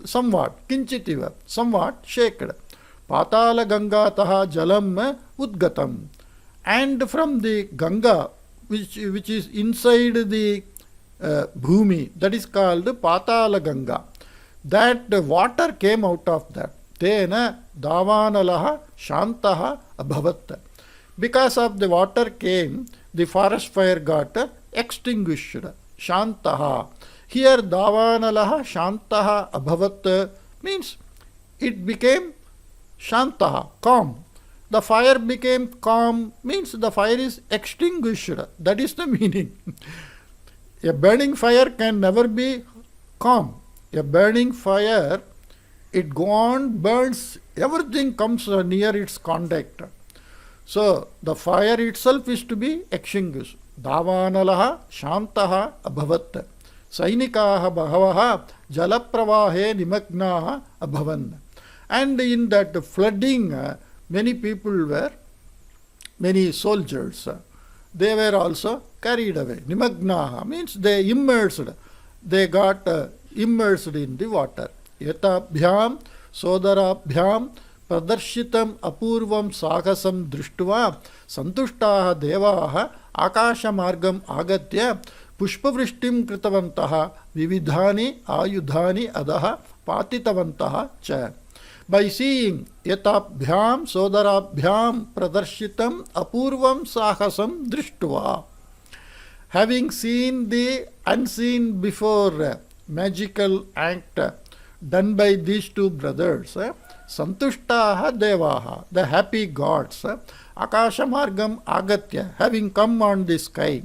somewhat, kinchitiva, somewhat shaked. Patala gangataha jalam udgatam. And from the Ganga, which is inside the bhumi, that is called Patala Ganga. That water came out of that. Tena davanalaha shantaha abhavat. Because of the water came, the forest fire got extinguished. Shantaha. Here davanalaha shantaha abhavat means it became shantaha, calm. The fire became calm means the fire is extinguished. That is the meaning. A burning fire can never be calm. A burning fire, it go on, burns, everything comes near its contact. So the fire itself is to be extinguished. Davanalaha shantaha abhavat. Sainikaha bhavaha jalapravahe nimagnaha abhavan. And in that flooding, many people were, many soldiers, they were also carried away. Nimagnaha means they immersed. They got immersed in the water. Etabhyam sodarabhyam pradarshitam apurvam sagasam drishtva santushtaha devaha akasha margam agatya pushpavrishtim kritavantaha vividhani ayudhani adaha patitavantaha cha. By seeing etabhyam sodarabhyam pradarshitam apurvam sahasam drishtva, having seen the unseen before magical act done by these two brothers, Santushtaha devaha, the happy gods, Akashamargam agatya, having come on the sky,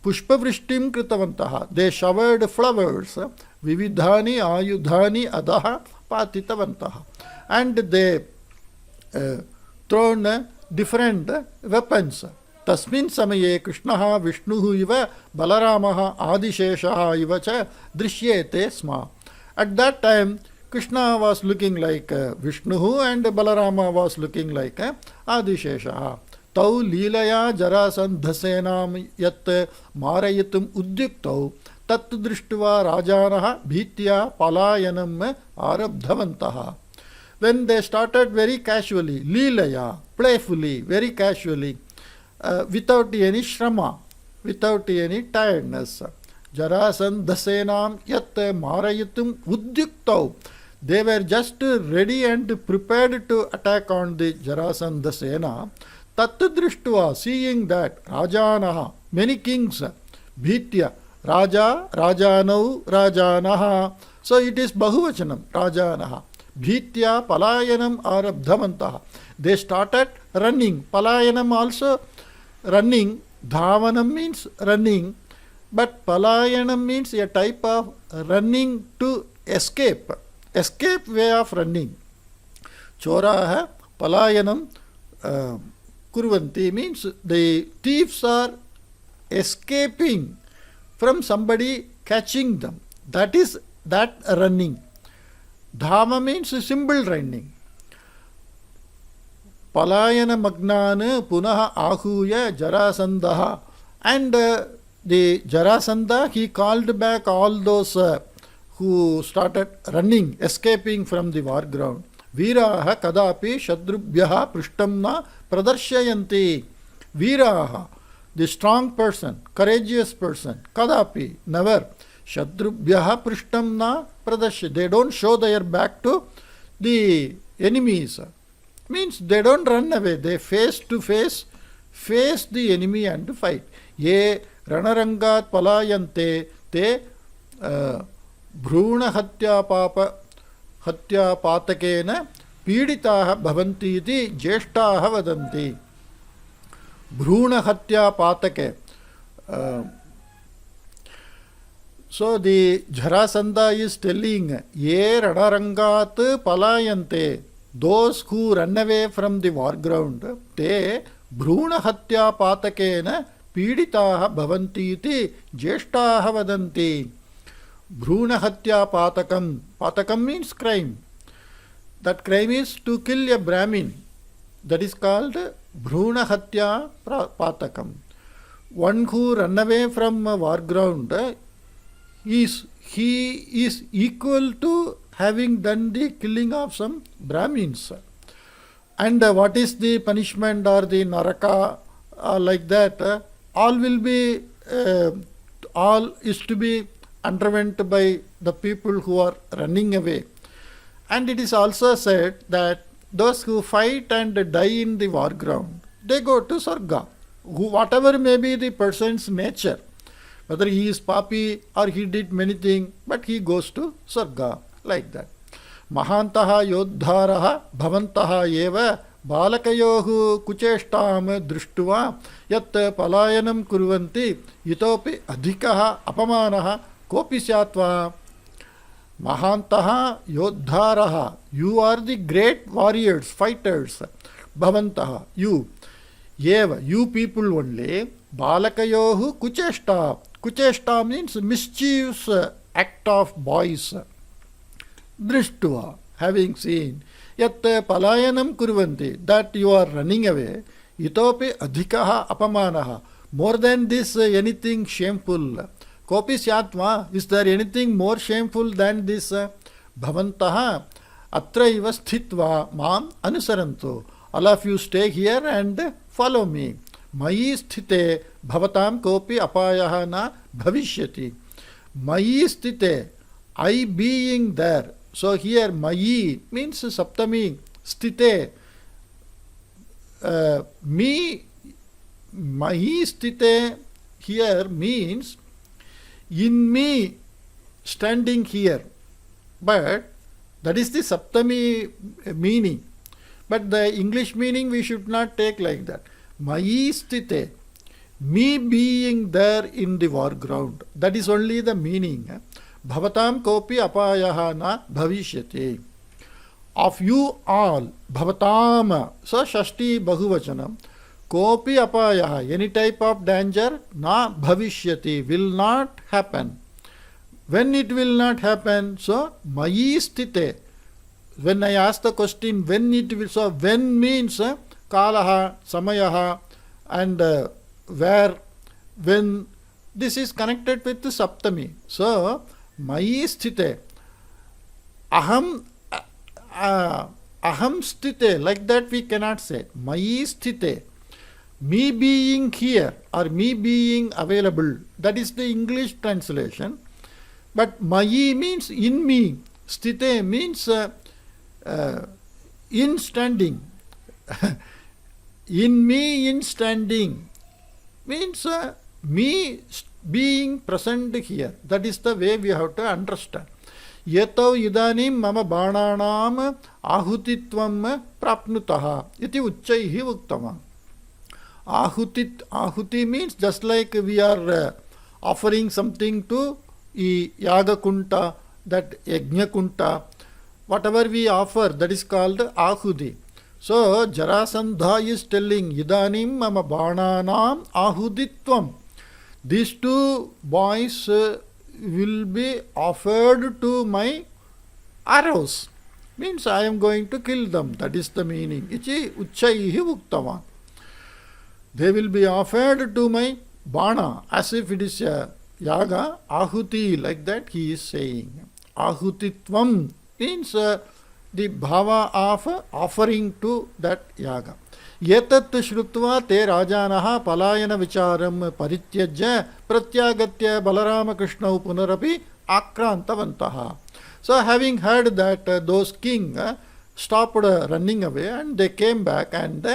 Pushpavrishtim kritavantaha, they showered flowers, Vividhani ayudhani adaha patitavantaha, and they thrown different weapons. Tasmin samaye Krishnaha Vishnuhu iva Balaramaha Adisheshaha iva cha drishyete sma. At that time, Krishna was looking like Vishnu and Balarama was looking like Adisheshaha. Tau Leelaya Jarasandhasenam yat marayitum udyuktau tat drishtva rajanaha bhitya palayanam arabdhavantaha. When they started very casually, Leelaya, playfully, very casually, without any shrama, without any tiredness. Jarasandhasenam yat marayitum udyuktau. They were just ready and prepared to attack on the Jarasandha Sena. Tat drishtva, seeing that, Rajanaha, many kings, Bhitya, Raja, Rajanau, Rajanaha. So it is Bahuvachanam, Rajanaha. Bhitya, Palayanam, Arabdhavantaha. They started running. Palayanam also running. Dhavanam means running. But Palayanam means a type of running to escape. Escape way of running. Choraha Palayanam Kurvanti means the thieves are escaping from somebody catching them. That is that running. Dhama means symbol running. Palayana Magnana Punaha Ahuya Jarasandha. And the Jarasandha, he called back all those who started running, escaping from the war ground. Viraha kadapi shadrubhyaha prishtamna pradarshyanti. Viraha, the strong person, courageous person, kadapi, never. Shadrubhyaha prishtamna pradarshyanti. They don't show their back to the enemies. Means they don't run away. They face to face the enemy and fight. Ye ranarangat palayante te Bhruna hatya patakena piditaha bhavanti iti jeshtaha vadanti. Bhruna hatya patake. So the Jarasandha is telling, Ye ranarangat palayante, those who run away from the war ground, te Bhruna hatya patakena piditaha bhavanti iti jeshtaha vadanti. Bhruna hatya patakam. Patakam means crime. That crime is to kill a Brahmin. That is called Bhruna hatya patakam. One who run away from a war ground, he is equal to having done the killing of some Brahmins. And what is the punishment or the naraka like that? All will be, all is to be underwent by the people who are running away. And it is also said that those who fight and die in the war ground, they go to Sarga. Whatever may be the person's nature, whether he is papi or he did many things, but he goes to Sarga, like that. Mahantaha yodharaha bhavantaha eva balakayohu kucheshtam drishtva yat palayanam kurvanti itopi adhikaha apamanaha kopi syatva. Mahantaha yodharaha, you are the great warriors, fighters. Bhavantaha, you. Eva, you people only. Balakayohu kucheshta. Kucheshta means mischievous act of boys. Drishtva, having seen. Yat palayanam kurvanti, that you are running away. Itopi adhikaha apamanaha, more than this anything shameful. Kopi syatma, is there anything more shameful than this? Bhavantaha atraiva sthitva mam anusarantu. All of you stay here and follow me. Mayi sthite bhavatam kopi apayaha na bhavishyati. Mayi sthite, I being there. So here mayi means saptami, sthite. Me, mayi sthite here means in me standing here. But That is the Saptami meaning. But the English meaning we should not take like that. Mayi sthite, me being there in the foreground. That is only the meaning. Bhavatam kopi apayaha na bhavishyate. Of you all, bhavatam, so shashti bahuvachanam, kopi apayaha, any type of danger, na bhavishyati, will not happen. When it will not happen, so mayi sthite. When I ask the question, when it will, so when means kalaha, samayaha, and where, when, this is connected with the Saptami. So, mayi sthite, aham sthite, like that we cannot say. Mayi sthite, me being here or me being available, that is the English translation. But mayi means in me, sthite means in standing. In me, in standing, means me being present here. That is the way we have to understand. Yetau idanim mama bananam ahutitvam prapnutaha iti uchchaihi uktama. Ahuti means just like we are offering something to yaga kunta, that yajna kunta, whatever we offer, that is called ahuti. So Jarasandha is telling idanim mama bananam ahuditvam. These two boys will be offered to my arrows. Means I am going to kill them. That is the meaning. Ichi uchchaihi uktavan. They will be offered to my bana, as if it is a yaga, ahuti, like that he is saying. Ahutitvam means the bhava of offering to that yaga. Yetat shrutva te rajanaha palayana vicharam parityajya pratyagatya Balarama Krishna punarapi akrantavantaha. So having heard that those king stopped running away and they came back and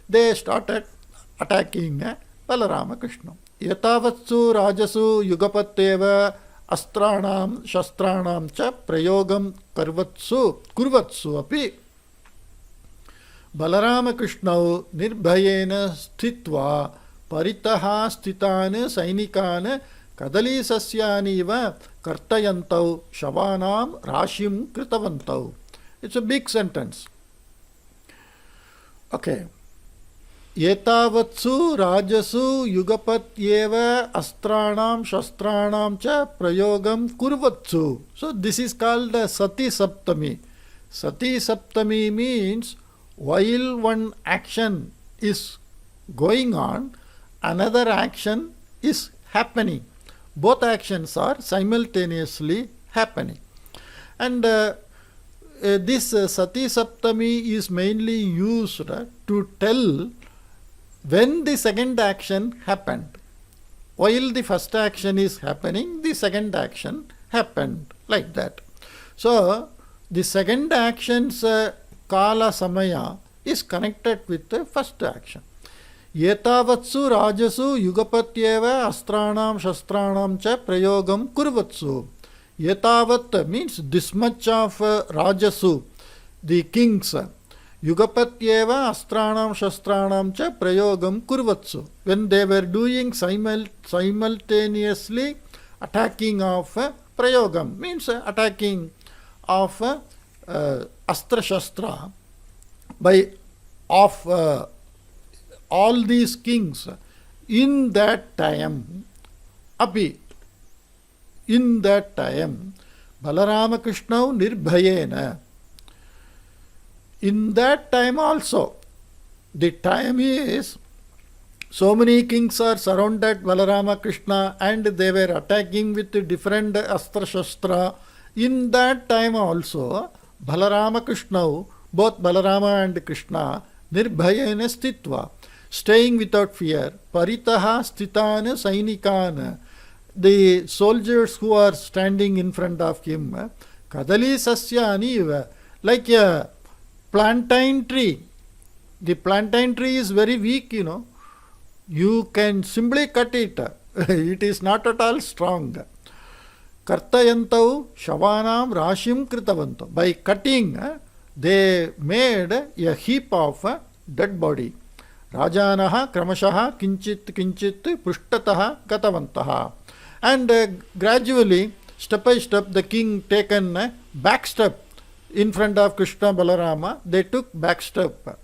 they started attacking Balarama Krishna. Yatavatsu rajasu yugapatteva astranam shastranam cha prayogam kurvatsu api Balarama Krishna nirbhayena sthitva paritaha sthitan sainikan kadali sasyani va kartayantau shavanam rashim kritavantau. It's a big sentence. Okay. Etavatsu rajasu yugapatyeva astranam shastranam cha prayogam kurvatsu. So this is called Sati Saptami. Sati Saptami means while one action is going on, another action is happening. Both actions are simultaneously happening. And this Sati Saptami is mainly used to tell when the second action happened. While the first action is happening, the second action happened, like that. So the second action's kala samaya is connected with the first action. Yetavatsu rajasu yugapatyeva astranam shastranam cha prayogam kurvatsu. Yetavat means this much of rajasu, the kings. Yugapatyeva astranam shastranam cha prayogam kurvatsu. When they were doing simultaneously attacking of prayogam, means attacking of astra shastra by of all these kings in that time, api, in that time, Balarama Krishna nirbhayena. In that time also, the time is, so many kings are surrounded Balarama Krishna and they were attacking with different astra shastra. In that time also, Balarama Krishna, both Balarama and Krishna, nirbhayena sthitva, staying without fear, paritaha sthitan sainikan, the soldiers who are standing in front of him, kadali sasyani, like a plantain tree. The plantain tree is very weak, You can simply cut it. It is not at all strong. Kartayantau Shavanam Rashim Kritavanto. By cutting, they made a heap of dead body. Rajanaha Kramashaha Kinchit Kinchit Pushtataha Gatavantaha. And gradually, step by step, the king taken a back step in front of Krishna Balarama. They took back step.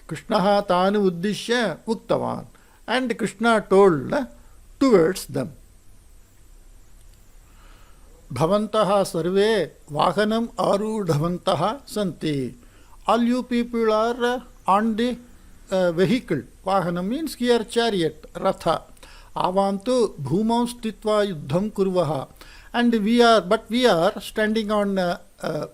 Krishnaha Tanu Uddishya Uktavan. And Krishna told towards them. Bhavantaha sarve vahanam arudhavantaha santi. All you people are on the vehicle. Vahanam means here chariot, ratha. Avantu bhumam stitva yuddham kurvaha. And we are standing on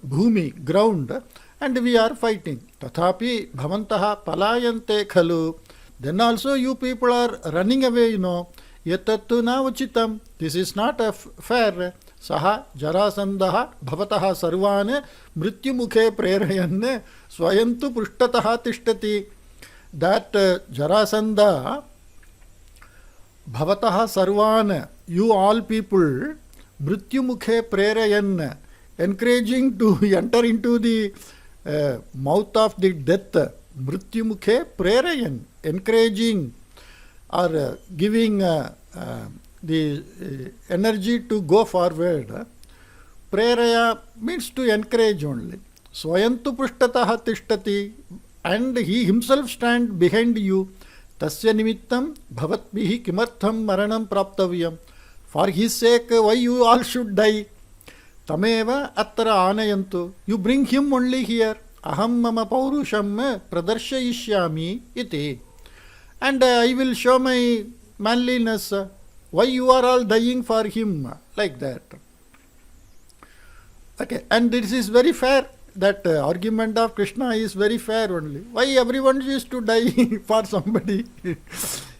bhumi, ground, and we are fighting. Tathapi bhavantaha palayante khalu. Then also you people are running away, Yatattu na uchitam. This is not fair. Saha Jarasandaha bhavataha sarvane mrityumukhe prerayanne swayantu pushtataha tishtati. That Jarasandha bhavataha sarvane, you all people, mrityumukhe prerayanne, encouraging to enter into the mouth of the death. Mrityumukhe prerayan, encouraging or giving the energy to go forward. Preraya means to encourage only. Swayantu pushtataha tishtati, and he himself stand behind you. Tasya nimittam bhavatbihi kimartham maranam praptavyam. For his sake, why you all should die? Tameva attara anayantu. You bring him only here. Aham mama paurusham pradarshayishyami iti. And I will show my manliness. Why you are all dying for him? Like that. Okay, and this is very fair. That argument of Krishna is very fair only. Why everyone used to die for somebody?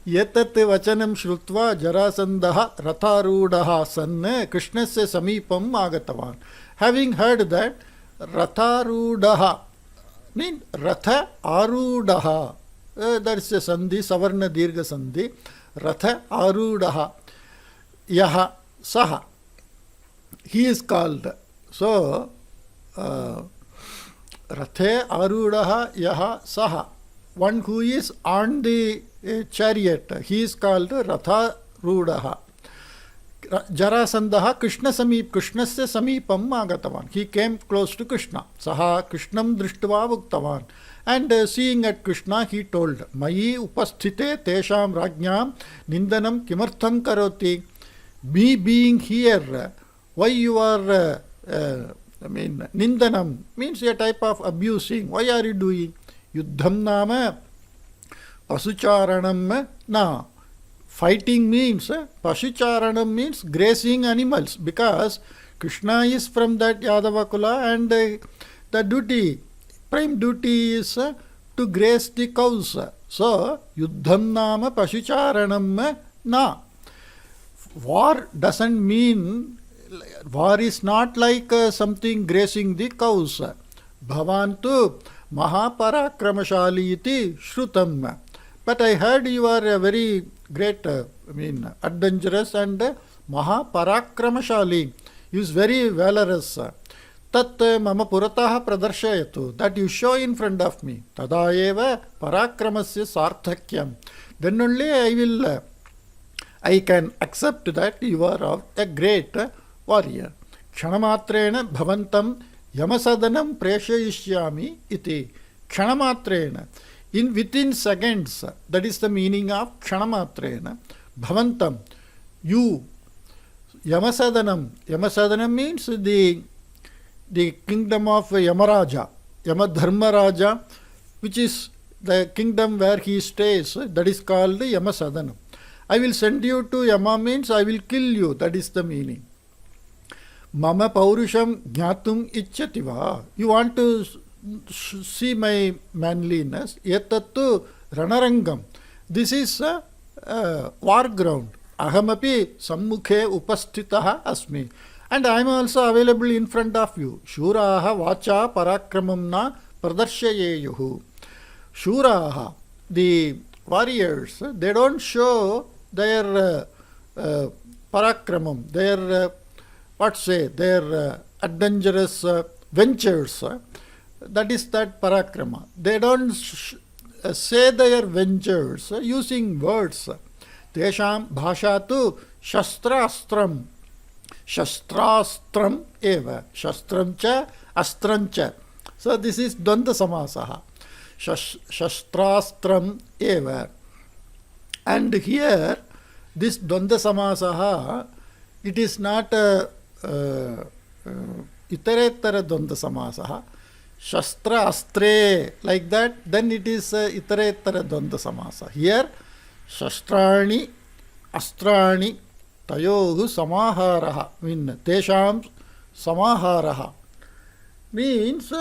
Yetat vachanam shrutva Jarasandaha ratharudaha sanne Krishnasya samipam agatavan. Having heard that, ratharudaha means ratha arudaha. That is a sandhi, savarna dirgha sandhi. Ratha arudaha. Yaha saha. He is called. So, Rathe arudaha yaha saha. One who is on the chariot, he is called Ratha Rudaha. Jarasandaha Krishnasya samipam agatavan. He came close to Krishna. Saha Krishnam drishtva uktavan. And seeing at Krishna, he told, Mayi upasthite tesham rajñam nindanam kimartham karoti. Me being here, why you are, nindanam means a type of abusing. Why are you doing? Yuddham nama pasucharanam na. Fighting means, pasucharanam means grazing animals, because Krishna is from that Yadava Kula, and the duty, prime duty is to graze the cows. So, yuddham nama pasucharanam na. War doesn't mean, war is not like something grazing the cows. Bhavantu mahaparakramasali iti shrutam. But I heard you are a very great, adventurous and mahaparakramasali. He is very valorous. Tat mama purataha pradarshayatu. That you show in front of me. Tada eva parakramasya sarthakyam. Then only I can accept that you are a great warrior. Kshanamatrena bhavantam yamasadanam preshayishyami iti. Kshanamatrena. Within seconds, that is the meaning of Kshanamatrena. Bhavantam, you. Yamasadanam. Yamasadanam means the kingdom of Yamaraja, Yamadharmaraja, which is the kingdom where he stays. That is called Yamasadanam. I will send you to Yama means I will kill you. That is the meaning. Mama paurusham jnatum icchativa. You want to see my manliness. Yetattu ranarangam. This is a war ground. Ahamapi sammukhe upasthitaha asmi. And I am also available in front of you. Shuraha vacha parakramam na pradarshayeyuhu. Shuraha, the warriors, they don't show their parakramam, their what say, their adventurous ventures. That is that parakrama. They don't say their ventures using words. Tesham bhasha tu shastrastram. Shastrastram eva. Shastram cha astram cha. So this is Dvanda Samasaha. Shastrastram eva. And here, this Dvanda Samasaha, it is not a Itaretara Dvanda Samasaha. Shastra Astre, like that, then it is Itaretara Dvanda Samasa. Here, Shastrani, Astrani, Tayohu Samaharaha, Tesham Samaharaha. Means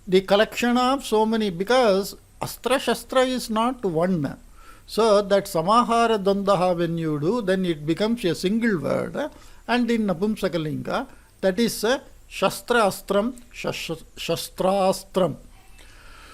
the collection of so many, because Astra Shastra is not one. So that Samahara Dvandaha when you do, then it becomes a single word. And in Napumsakalinga, that is Shastra Astram, Shastrastram.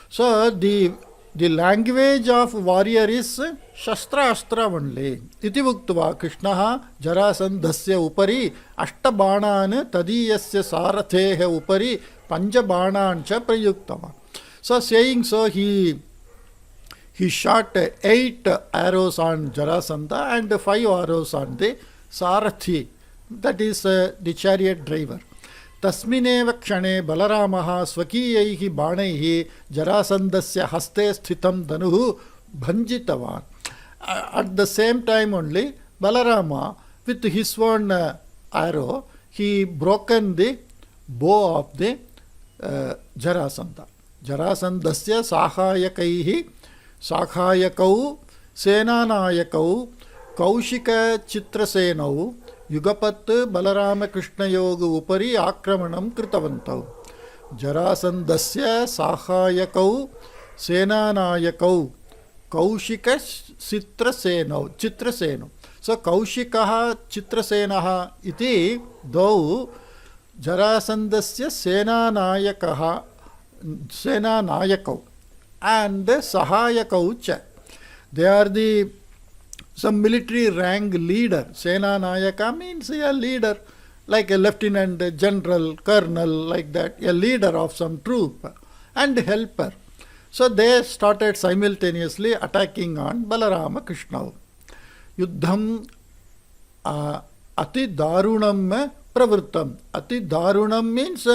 So the language of warrior is Shastra Astra only. Iti Vuktva Krishnaha Jarasandhasya Upari Ashtabanan Tadiyasya Saratheha Upari Panjabanancha Prayuktava. So saying so, he shot 8 arrows on Jarasandha and 5 arrows on the Sarathi, that is the chariot driver. Tasmineva kshane Balaramaha Swakiyaihi Banaihi Jarasandhasya Haste Sthitam Danuhu Bhanjitavan. At the same time only, Balarama, with his own arrow, he broken the bow of the Jarasandha. Jarasandhasya Sahayakaihi Sakhayakau, Senanayakau, Kaushika Chitrasenau, Yugapat Balarama Krishna Yoga Upari Akramanam Kritavantav. Jarasandhasya Sakhayakau, Senanayakau, Kaushika Chitrasenau. So Kaushikaha Chitrasenaha iti dau Jarasandhasya Senanayakau and Sahayakaucha. They are some military rank leader. Sena Nayaka means a leader, like a lieutenant, a general, colonel, like that, a leader of some troop and helper. So they started simultaneously attacking on Balarama Krishna. Yuddham Ati Darunam Pravrittam. Ati Darunam means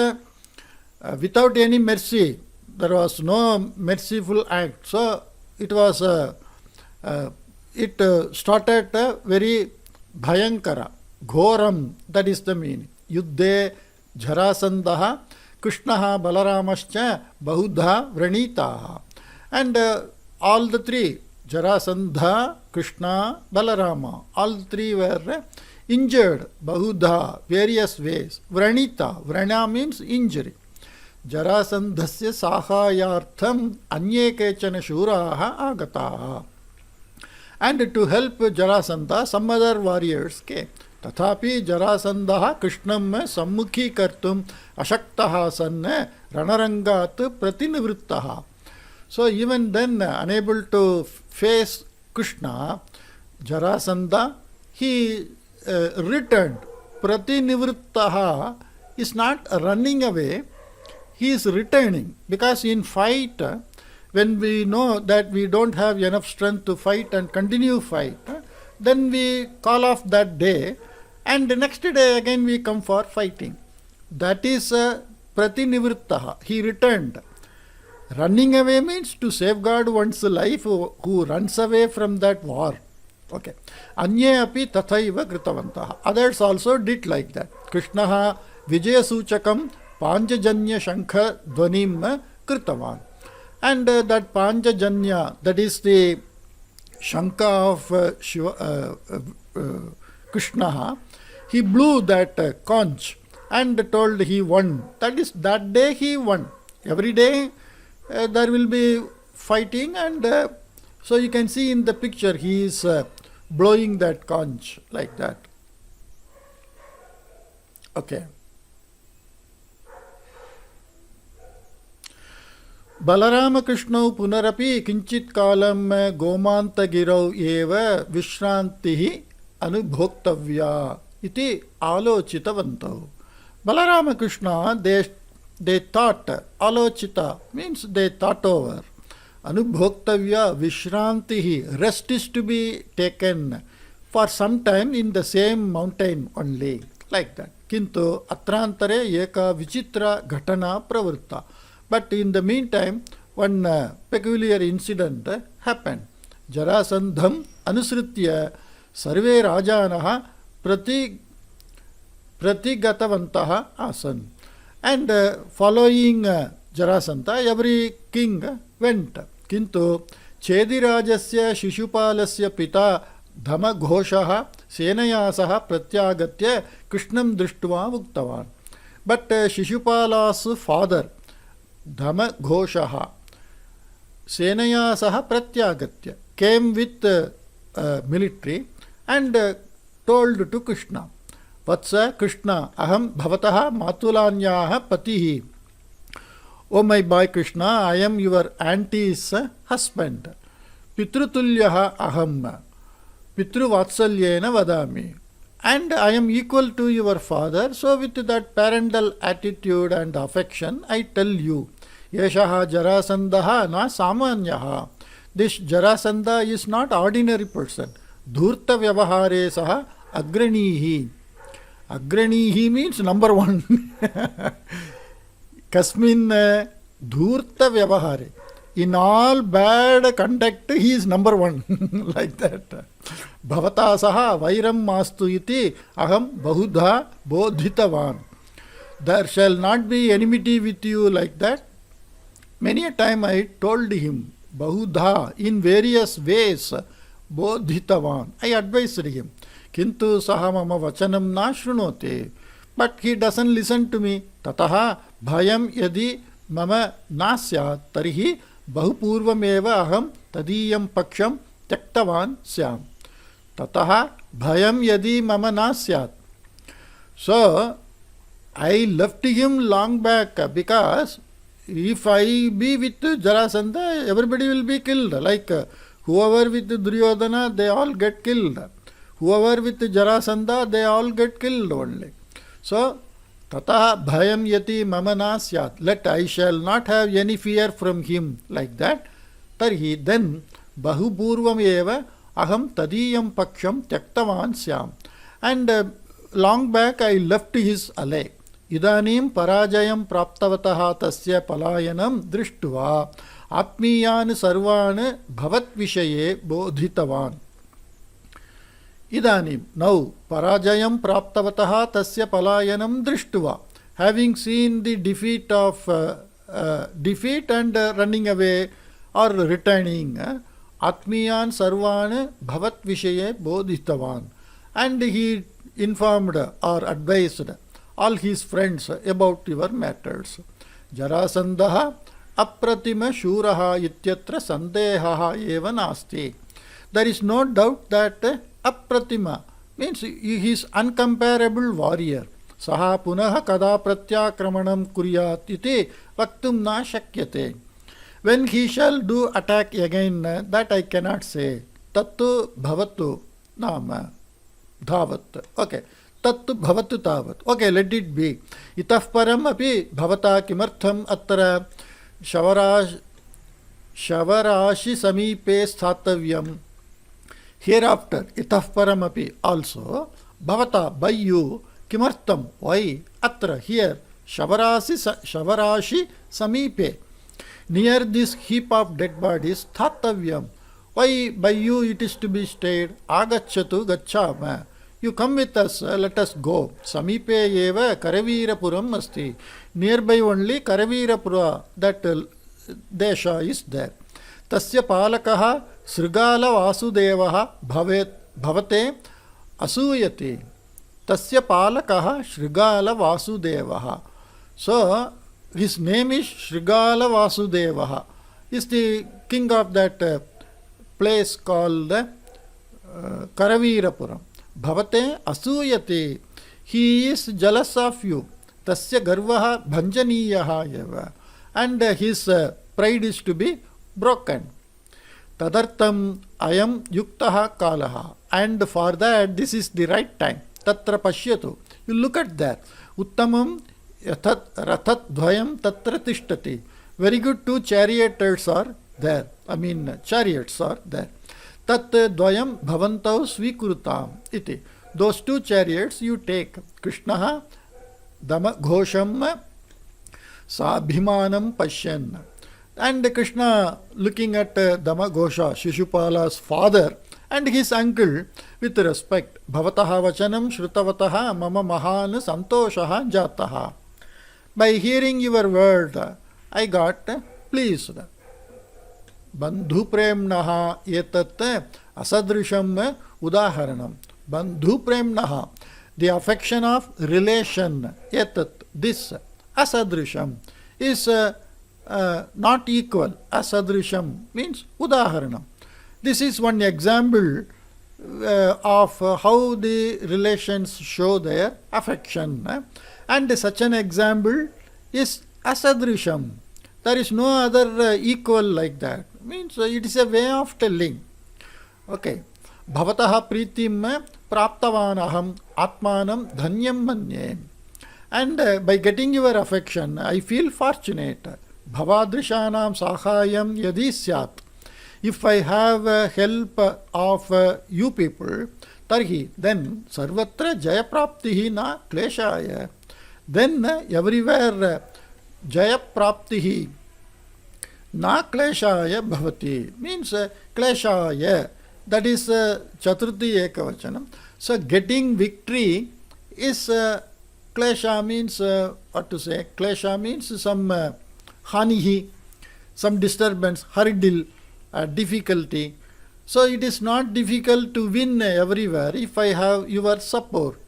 without any mercy. There was no merciful act. So it was it started very bhayankara, ghoram, that is the meaning. Yuddhe Jarasandaha Krishnaha Balaramascha Bahudha Vranitaha. And all the three, Jarasandha, Krishna, Balarama, all three were injured, Bahudha, various ways. Vranita, Vrana means injury. Jarasandhasya Sahayartham Anye Kechana Shuraha Agataha. And to help Jarasandha, some other warriors came. Tathapi Jarasandaha Krishnam Sammukhi Kartum Ashaktaha Sanne Ranarangat Pratinivrittaha. So even then, unable to face Krishna, Jarasandha, he returned. Pratinivrittaha is not running away, he is returning. Because in fight, when we know that we don't have enough strength to fight and continue fight, then we call off that day, and the next day again we come for fighting. That is pratinivrittaha. He returned. Running away means to safeguard one's life who runs away from that war. Okay. Anye api tathaiva kritavantaha. Others also did like that. Krishnaha vijayasuchakam panjajanya shankha dhvanim kritavan. And that panjajanya, that is the shankha of Krishna, he blew that conch and told he won. That is, that day he won. Every day there will be fighting, and so you can see in the picture he is blowing that conch like that. Okay. Balarama Krishna punarapi kinchit kalam gomanta girau eva vishrantihi anubhoktavya. iti alochitavantau. Balarama Krishna, they thought, alochita means they thought over. Anubhoktavya Vishrantihi, rest is to be taken for some time in the same mountain only, like that. Kintu atrantare eka vichitra ghatana pravritta. But in the meantime, one peculiar incident happened. Jarasandham anusritya sarve rajanaha pratigatavantaha asan. And following Jarasandha, every king went. Kintu Chedirajasya Shishupalasya pita Dhama Ghoshaha Senayasaha Pratyagatya Krishnam Drishtva Muktavan. But Shishupala's father, Dhama Ghoshaha Senayasaha Pratyagatya, came with military and told to Krishna, Vatsa Krishna, Aham Bhavataha Matulanyaha Patihi. O my boy Krishna, I am your auntie's husband. Pitrutulyaha aham. Pitruvatsalyena vadami. And I am equal to your father, so with that parental attitude and affection, I tell you, Yeshaha Jarasandaha na samanyaha. This Jarasandha is not ordinary person. Dhurta vyavahare saha agranihi. Agranihi means number one. Kasmin dhurta vyavahare. In all bad conduct, he is number one. Like that. Bhavata saha vairam mastu iti aham bahudha bodhitavan. There shall not be enmity with you like that. Many a time I told him, bahudha, in various ways, bodhitavan. I advised him. Kintu saha mama vachanam na shrunote. But he doesn't listen to me. Tataha bhayam yadi mama nasyat tarihi bahupurvameva aham tadiyam paksham tyaktavan syam. Tataha bhayam yadi mama nasyat. So, I left him long back because if I be with Jarasandha, everybody will be killed. Like whoever with Duryodhana, they all get killed. Whoever with Jarasandha, they all get killed only. So, tataha bhayam yati mama nasyat. Let I shall not have any fear from him, like that. Tarhi, then bahupurvam eva aham tadiyam paksham tyaktavan syam. And long back I left his alley. Idanim parajayam praptavataha tasya palayanam drishtva atmiyan sarvan bhavat vishaye bodhitavan. Idanim, now parajayam praptavataha tasya palayanam drishtva. Having seen the defeat and running away or returning, atmiyan sarvan bhavat vishaye bodhitavan. And he informed or advised all his friends about your matters. Jarasandaha apratima shuraha ityatra sandehaha eva nasti. There is no doubt that apratima means he is uncomparable warrior. Saha punaha kada pratyakramanam kuryat iti vaktum na shakyate. When he shall do attack again, that I cannot say. Tattu bhavatu nama dhavat. Okay. Tattu bhavatu tavat. Okay, let it be. Itah param api bhavata kimartham atra shavarashi samipe statavyam. Hereafter, itah param api also, bhavata, by you, kimartham, why, atra, here, shavarashi samipe. Near this heap of dead bodies, statavyam. Why by you it is to be stayed? Agachatu gachama. You come with us, let us go. Samipe eva Karaveerapuram asti. Nearby only Karaveerapura, that desha is there. Tasya palakaha Srigala Vasudevaha bhavate asuyati. Tasya palakaha Srigala Vasudevaha. So, his name is Srigala Vasudevaha. Is the king of that place called Karaveerapuram. Bhavate asuyate. He is jealous of you. Tasya garvaha bhanjaniyaha eva. And his pride is to be broken. Tadartam ayam yuktaha kalaha. And for that, this is the right time. tatra pashyatu. You look at that. Uttamam yathat rathat dvayam tatra tishtati. Very good, 2 charioteers are there. Chariots are there. Tat dvayam bhavantau svikrutam iti. Those 2 chariots you take. Krishnaha dama ghosham sabhimanam pashyan. And Krishna looking at Dama Ghosha, Shishupala's father, and his uncle with respect. Bhavataha vachanam shrutavataha mama mahan santoshaha jataha. By hearing your word, I got pleased. Bandhu premnaha etat asadrisham udaharanam. Bandhu premnaha, the affection of relation, etat, this, asadrisham, is not equal. Asadrisham means udaharanam. This is one example of how the relations show their affection. And such an example is asadrisham. There is no other equal like that. Means it is a way of telling. Okay. Bhavataha pritim praptavanaham atmanam dhanyam manye. And by getting your affection, I feel fortunate. Bhavadrishanam sahayam yadi syat. If I have help of you people, tarhi, then sarvatra jaya praptihi na kleshaya. Then everywhere jaya praptihi na kleshaya bhavati. Means kleshaya. That is chaturthi ekavachanam. So getting victory is klesha means what to say? Klesha means some hanihi, some disturbance, hurdle, difficulty. So it is not difficult to win everywhere if I have your support.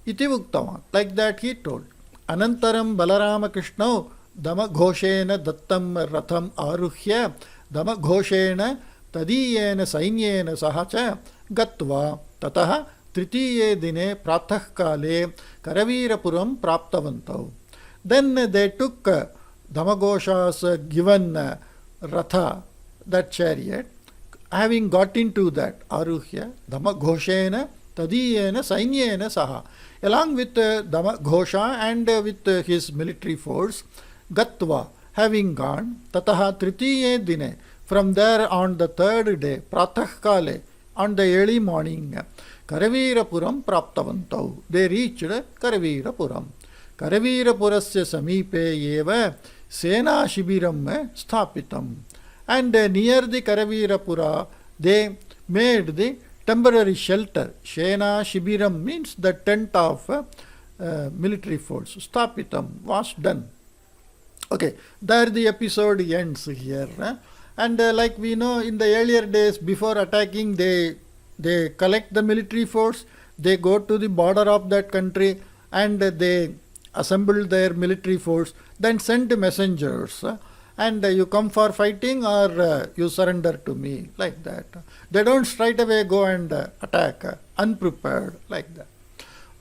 Iti uktavan. Like that he told. Anantaram Balarama Krishnau Dama Ghoshena Dattam Ratham Aruhya Dama Ghoshena Tadiyena Sainyena Sahacha Gatva Tataha Tritiye Dine Pratah Kale Karavirapuram Praptavantau. Then they took Damagosha's given Ratha, that chariot, having got into that Aruhya, Damagoshena Tadiyena Sainyena Saha. Along with Damaghosha and with his military force, Gatva, having gone, Tataha Tritiye Dine, from there on the 3rd day, Pratah Kale, on the early morning, Karavirapuram Praptavantau. They reached Karavirapuram. Karavirapurasya samipe eva Sena Shibiram Sthapitam. And near the Karavirapura, they made the temporary shelter. Sena Shibiram means the tent of military force. Sthapitam was done. Okay, there the episode ends here. And like we know, in the earlier days, before attacking, they collect the military force, they go to the border of that country, and they assemble their military force, then send messengers, and you come for fighting or you surrender to me, like that. They don't straight away go and attack, unprepared, like that.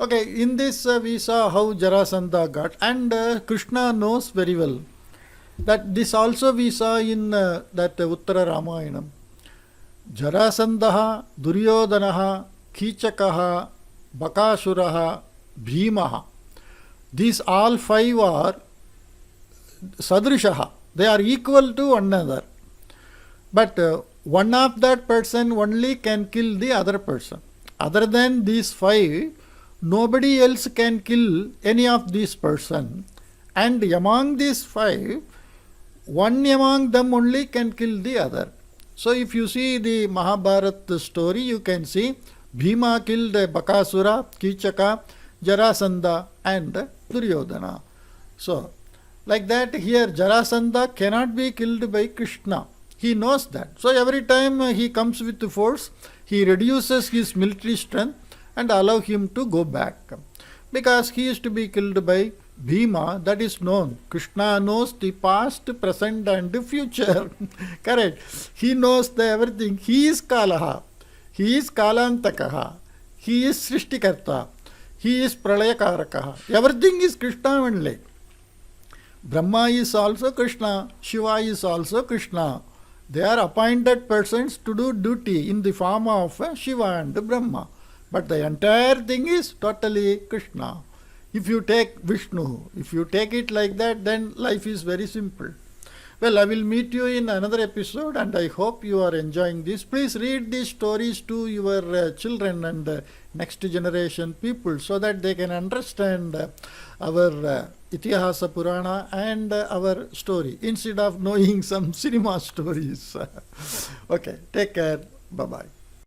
Okay, in this we saw how Jarasandha got, and Krishna knows very well that this also we saw in that Uttara Ramayanam. Jarasandha, Duryodhanaha, Kichakaha, Bakasuraha, Bhimaha. These all 5 are sadrishaha. They are equal to one another. But one of that person only can kill the other person. Other than these 5, nobody else can kill any of these person. And among these 5, one among them only can kill the other. So if you see the Mahabharata story, you can see Bhima killed Bakasura, Kichaka, Jarasandha and Duryodhana. So, like that here Jarasandha cannot be killed by Krishna. He knows that. So every time he comes with the force, he reduces his military strength and allow him to go back. Because he is to be killed by Bhima, that is known. Krishna knows the past, present and the future. Correct. He knows the everything. He is Kalaha. He is Kalantakaha. He is Srishtikarta. He is Pralayakarakah. Everything is Krishna only. Brahma is also Krishna. Shiva is also Krishna. They are appointed persons to do duty in the form of Shiva and Brahma. But the entire thing is totally Krishna. If you take Vishnu, if you take it like that, then life is very simple. Well, I will meet you in another episode, and I hope you are enjoying this. Please read these stories to your children and next generation people so that they can understand our Itihasa Purana and our story instead of knowing some cinema stories. Okay, take care. Bye-bye.